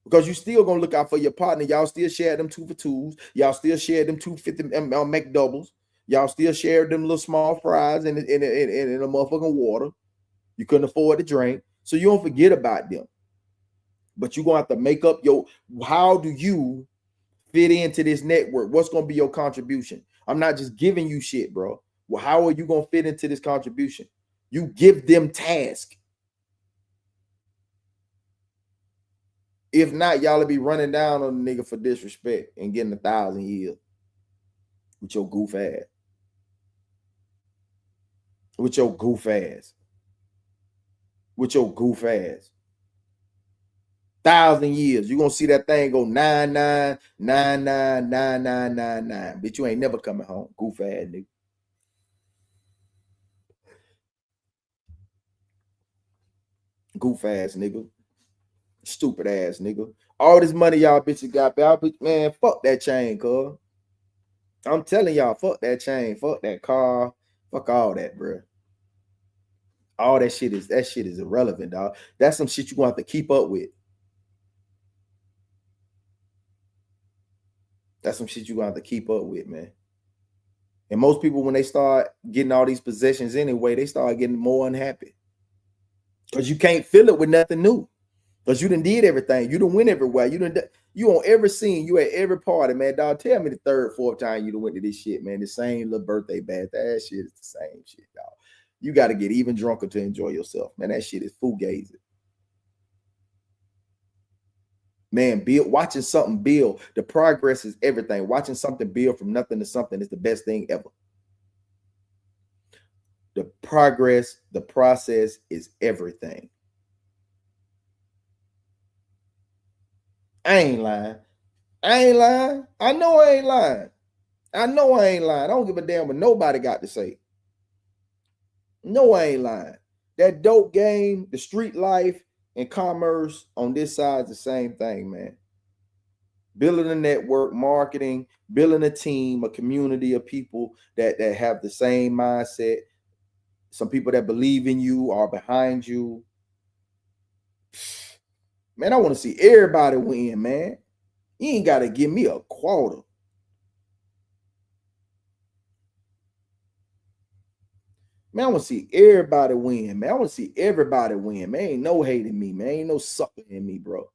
Because you still gonna look out for your partner. Y'all still share them 2 for 2s. Y'all still share them 250 McDoubles. Y'all still share them little small fries in a motherfucking water. You couldn't afford to drink, so you don't forget about them. But you're gonna have to make up how do you fit into this network? What's going to be your contribution? I'm not just giving you shit, bro. Well, how are you going to fit into this contribution? You give them tasks. If not, y'all will be running down on the nigga for disrespect and getting 1,000 years with your goof ass. With your goof ass. With your goof ass. 1,000 years. You're going to see that thing go 99999999. Bitch, you ain't never coming home. Goof ass nigga. Goof ass nigga. Stupid ass nigga. All this money y'all bitches got, man, fuck that chain, cuz. I'm telling y'all, fuck that chain, fuck that car, fuck all that, bro. All that shit is irrelevant, dog. That's some shit you gonna have to keep up with. That's some shit you gonna have to keep up with, man. And most people, when they start getting all these possessions anyway, they start getting more unhappy. Because you can't fill it with nothing new. Because you done did everything. You done went everywhere. You on every scene. You at every party, man. Dog, tell me the third, fourth time you done went to this shit, man. The same little birthday bath. That shit is the same shit, dog. You got to get even drunker to enjoy yourself, man. That shit is fugazi. Man, watching something build. The progress is everything. Watching something build from nothing to something is the best thing ever. The progress, the process is everything. I ain't lying. I know I ain't lying. I don't give a damn what nobody got to say. No, I ain't lying. That dope game, the street life, and commerce on this side is the same thing, man. Building a network, marketing, building a team, a community of people that have the same mindset. Some people that believe in you, are behind you. Man, I want to see everybody win, man. You ain't got to give me a quarter. Man, I want to see everybody win, man. I want to see everybody win, man. Ain't no hate in me, man. Ain't no sucker in me, bro.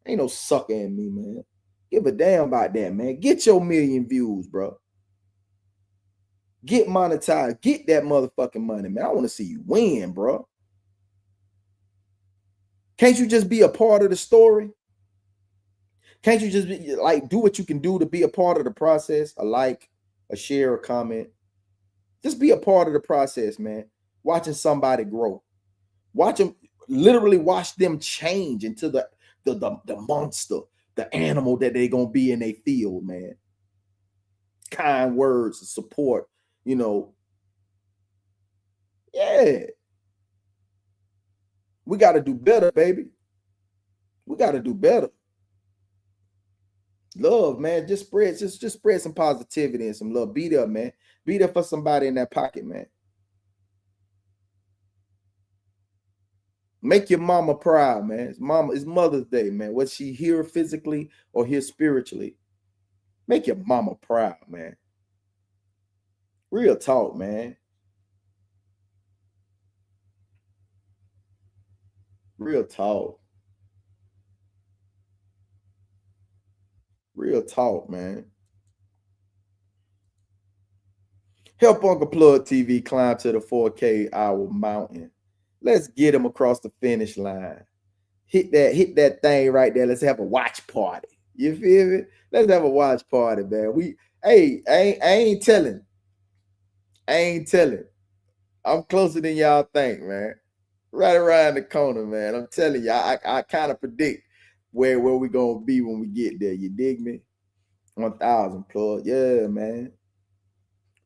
Ain't no sucker in me, man. Give a damn about that, man. Get your 1,000,000 views, bro. Get monetized. Get that motherfucking money, man. I want to see you win, bro. Can't you just be a part of the story? Can't you just be like, do what you can do to be a part of the process? A like, a share, a comment. Just be a part of the process, man. Watching somebody grow. Watch them, literally watch them change into the monster, the animal that they're going to be in their field, man. Kind words, support, you know. Yeah. We got to do better, baby. We got to do better. Love, man. Just spread some positivity and some love. Be there, man. Be there for somebody in that pocket, man. Make your mama proud, man. It's Mother's Day, man. Was she here physically or here spiritually? Make your mama proud, man. Real talk, man. Real talk. Real talk, man. Help Uncle Plugg TV climb to the 4K hour mountain. Let's get him across the finish line. Hit that thing right there. Let's have a watch party. You feel me? Let's have a watch party, man. I ain't telling. I'm closer than y'all think, man. Right around the corner, man. I'm telling you, I kind of predict where we gonna be when we get there. You dig me? 1,000 Plugg. Yeah, man.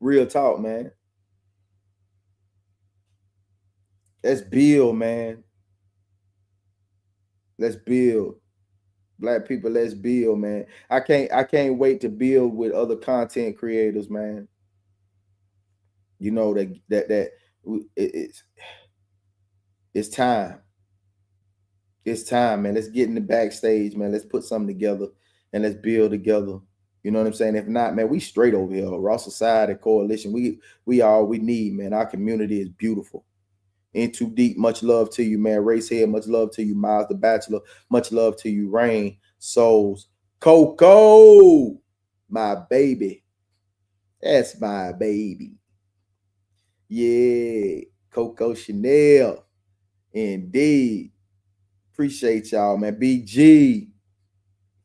Real talk, man. Let's build, man. Let's build. Black people, let's build, man. I can't wait to build with other content creators, man. You know it's time. It's time, man. Let's get in the backstage, man. Let's put something together and let's build together. You know what I'm saying? If not, man, we straight over here. Raw Society Coalition. We all we need, man. Our community is beautiful. In Too Deep, much love to you, man. Racehead, much love to you. Miles the Bachelor, much love to you. Rain, Souls, Coco, my baby. That's my baby. Yeah, Coco Chanel. Indeed. Appreciate y'all, man. BG.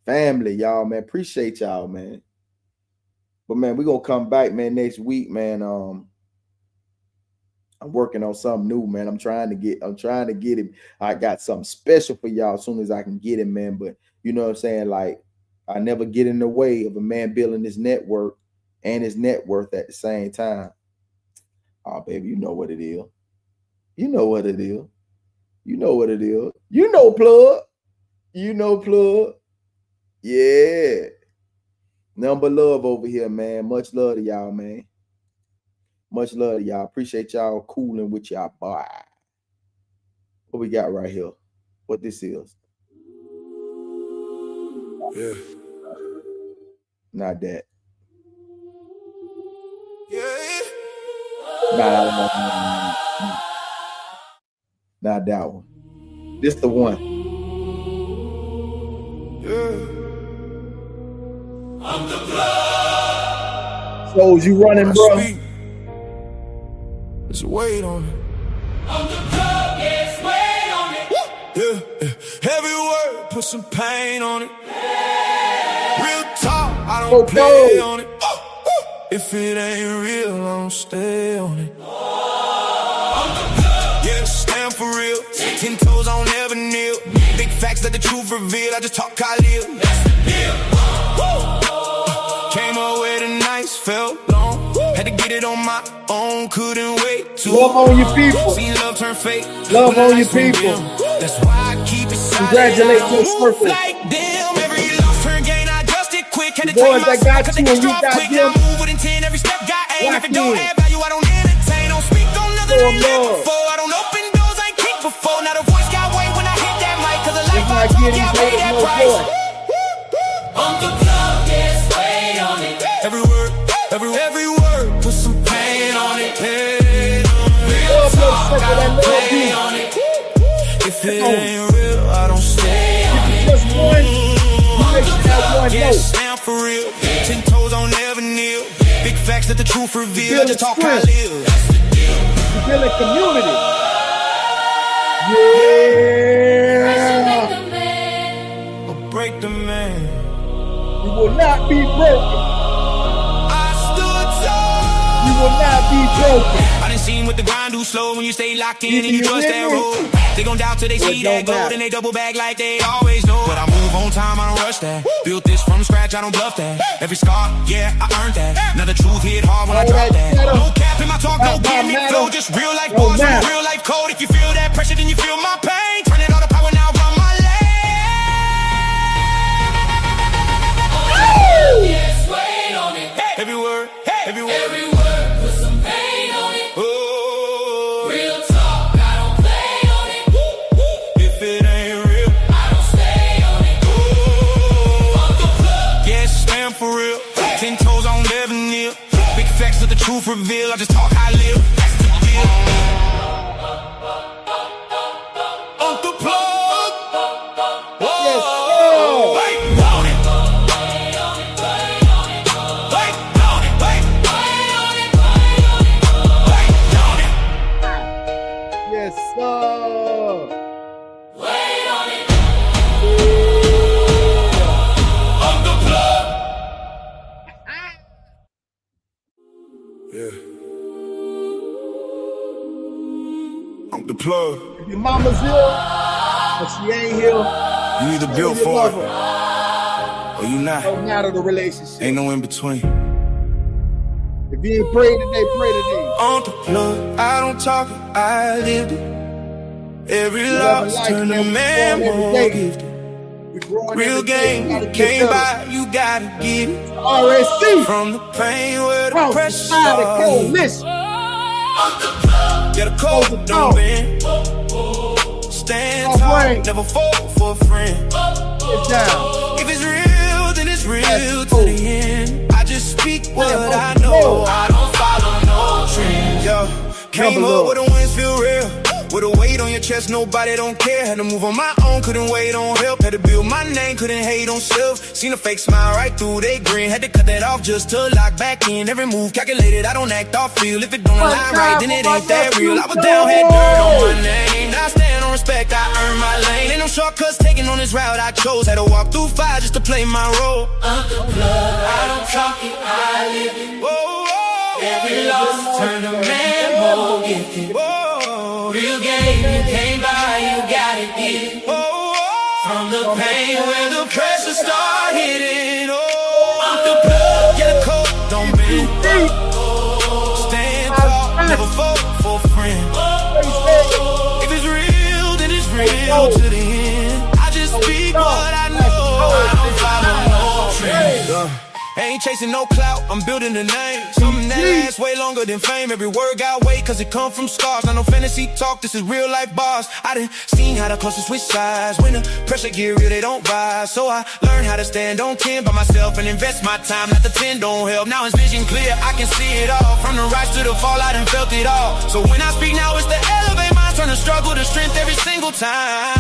Family, y'all, man. Appreciate y'all, man. But man, we're gonna come back, man, next week, man. I'm working on something new, man. I'm trying to get him. I got something special for y'all as soon as I can get him, man. But you know what I'm saying? Like, I never get in the way of a man building his network and his net worth at the same time. Oh, baby, you know what it is. You know what it is. You know what it is. You know, Plugg. You know, Plugg. Yeah. Number love over here, man. Much love to y'all, man. Much love to y'all. Appreciate y'all cooling with y'all boy. What we got right here? What this is? Yeah. Not that. Yeah. Nah. Not that one. This the one. Yeah. I'm the Plugg. So you running, bro? There's weight on it. I'm the Plugg, yes, wait on it. Yeah. Every word, put some pain on it. Real talk, I don't play on it. If it ain't real, I don't stay on it. I'm the Plugg. Yeah, stand for real. 10 toes, I don't ever kneel. Big facts that the truth reveal. I just talk how I live. That's the deal. Came up with a nice, felt long. Had to get it on my own, couldn't wait too Love on your people. Seen love turn fake. Love on your people. That's why I keep it silent. Congratulations, I don't move Smurfers. like them. Every loss turn gain, I adjusted quick. Had to The boys take my that got cut you the and you extra off got quick. them. Now I move with intent, every step got aim. Lock If it don't in. add value, I don't entertain. Don't speak on nothing Show I ain't 'em lived love. before. I don't open doors I ain't kicked before. Now the voice got weight when I hit that mic. Cause the life If I I talk, get yeah, I him, pay no that more price. joy. I'm the Plugg, yes, wait on it. Every word, every word, put some pain on it. Pain on it. Real talk, I that don't love play beat. on it. If it ain't real, I don't stay on it. Just one. Make sure that one Yeah, note. stand for real. 10 toes, I'll never kneel. Big facts that the truth reveal. I just talk how I Building live. You building community. Make Yeah. a man. I'll break the man. You will not be broken. I stood tall. You will not be broken. I done seen what the grind do slow when you stay locked in Either and you you trust with that me, road. They gon' doubt till they or it see don't that gold matter. and they double back like they always know. But I move on time, I don't rush that. Built this from scratch, I don't bluff that. Every scar, yeah, I earned that. Now the truth hit hard when I All drop that that. matter. No cap in my talk, no All that gimmick matter. flow. Just real life No bars on matter. real life code. If you feel that pressure, then you feel my pain. Turn it all to power now, run my lane. Yes, wait on it. Every word, every word. Every word, put some pain on it. Oh, Real talk, I don't play on it. if it ain't real, I don't stay on it. I'm the Plugg. yeah, stand for real. 10 toes, I don't ever kneel. Big facts that the truth reveal. I just talk how I live. That's the deal. I'm the Plugg. Yes, sir. Wait on it. Wait on it. Wait on it. Wait on it. Wait on it. Yes, sir. Wait on it. I'm the Plugg. Yeah. I'm the Plugg. If your mama's here, but she ain't here, You either you built for love it her. or you not. Don't matter the relationship. Ain't no in between. If you ain't prayed today, pray today. On the plug, I don't talk it, I lived it. Every Loving loss life, turned a man, man we growing more every day. gifted. We growing Real every day. We gotta game, get came better. by, you gotta get it. RSC. From the pain where the Cross the pressure side of started. coalition. I'm the Plugg. Yeah, the Close cold the don't door. bend. Stand All tall, right. never fall for a friend. Get down. If it's real, then it's real That's to cool. the end. I just speak what Damn, I oh, know. no. I don't follow no trends. Yo, came Number up love. where the winds feel real. With a weight on your chest, nobody don't care. Had to move on my own, couldn't wait on help. Had to build my name, couldn't hate on self. Seen a fake smile right through they grin. Had to cut that off just to lock back in. Every move calculated, I don't act off feel. If it don't align right, then it ain't that real. I was down, had dirt on my name. Now I stand on respect, I earn my lane. Ain't no shortcuts taking on this route I chose. Had to walk through fire just to play my role. Uncle Plugg, I don't talk it, I live it. Whoa, whoa. Every loss turn a man more gifted. Whoa, Real game, you can't buy, you gotta get it. whoa, whoa. From the pain where the Pressure start hitting. Oh, Uncle Plugg, get a coat, don't bend. Stand tall, never fall for a friend. If it's real, then it's real to the end. I just speak what I know. I don't follow no trend. Ain't chasing no clout, I'm building a name. Something that lasts way longer than fame. Every word got weight cause it come from scars. Not no fantasy talk, this is real life bars. I done seen how the closest switch sides. When the pressure get real, they don't rise. So I learned how to stand on 10 by myself and invest my time. Not the 10 don't help, now it's vision clear, I can see it all. From the rise to the fall, I done felt it all. So when I speak now, it's to elevate minds. Turn the struggle to strength every single time.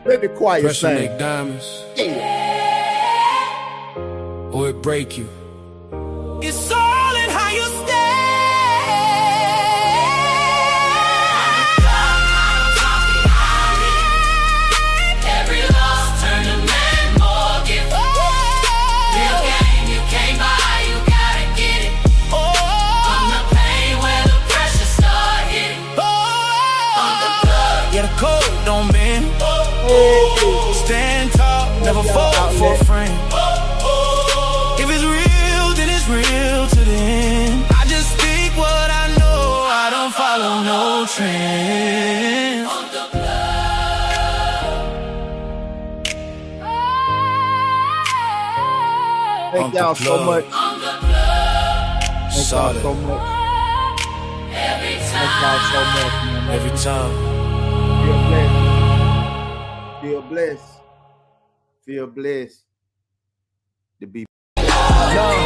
Let the choir Pressure sing. make diamonds. Or it break you. It's all in how you stand. every loss turn a man more gifted. Real game, you can't buy, you gotta get it. From the pain where the pressure start hitting. Uncle Plugg, Yeah, the code don't bend. Stand tall, never fall for a friend. If it's real, then it's real to the end. I just speak what I know, I don't follow no trend. Uncle Plugg. Thank y'all so much. Uncle Plugg. Thank y'all Solid. so much. Every Thank y'all so time. much, man. Every time. Feel blessed. Feel blessed. Feel blessed to be. Love.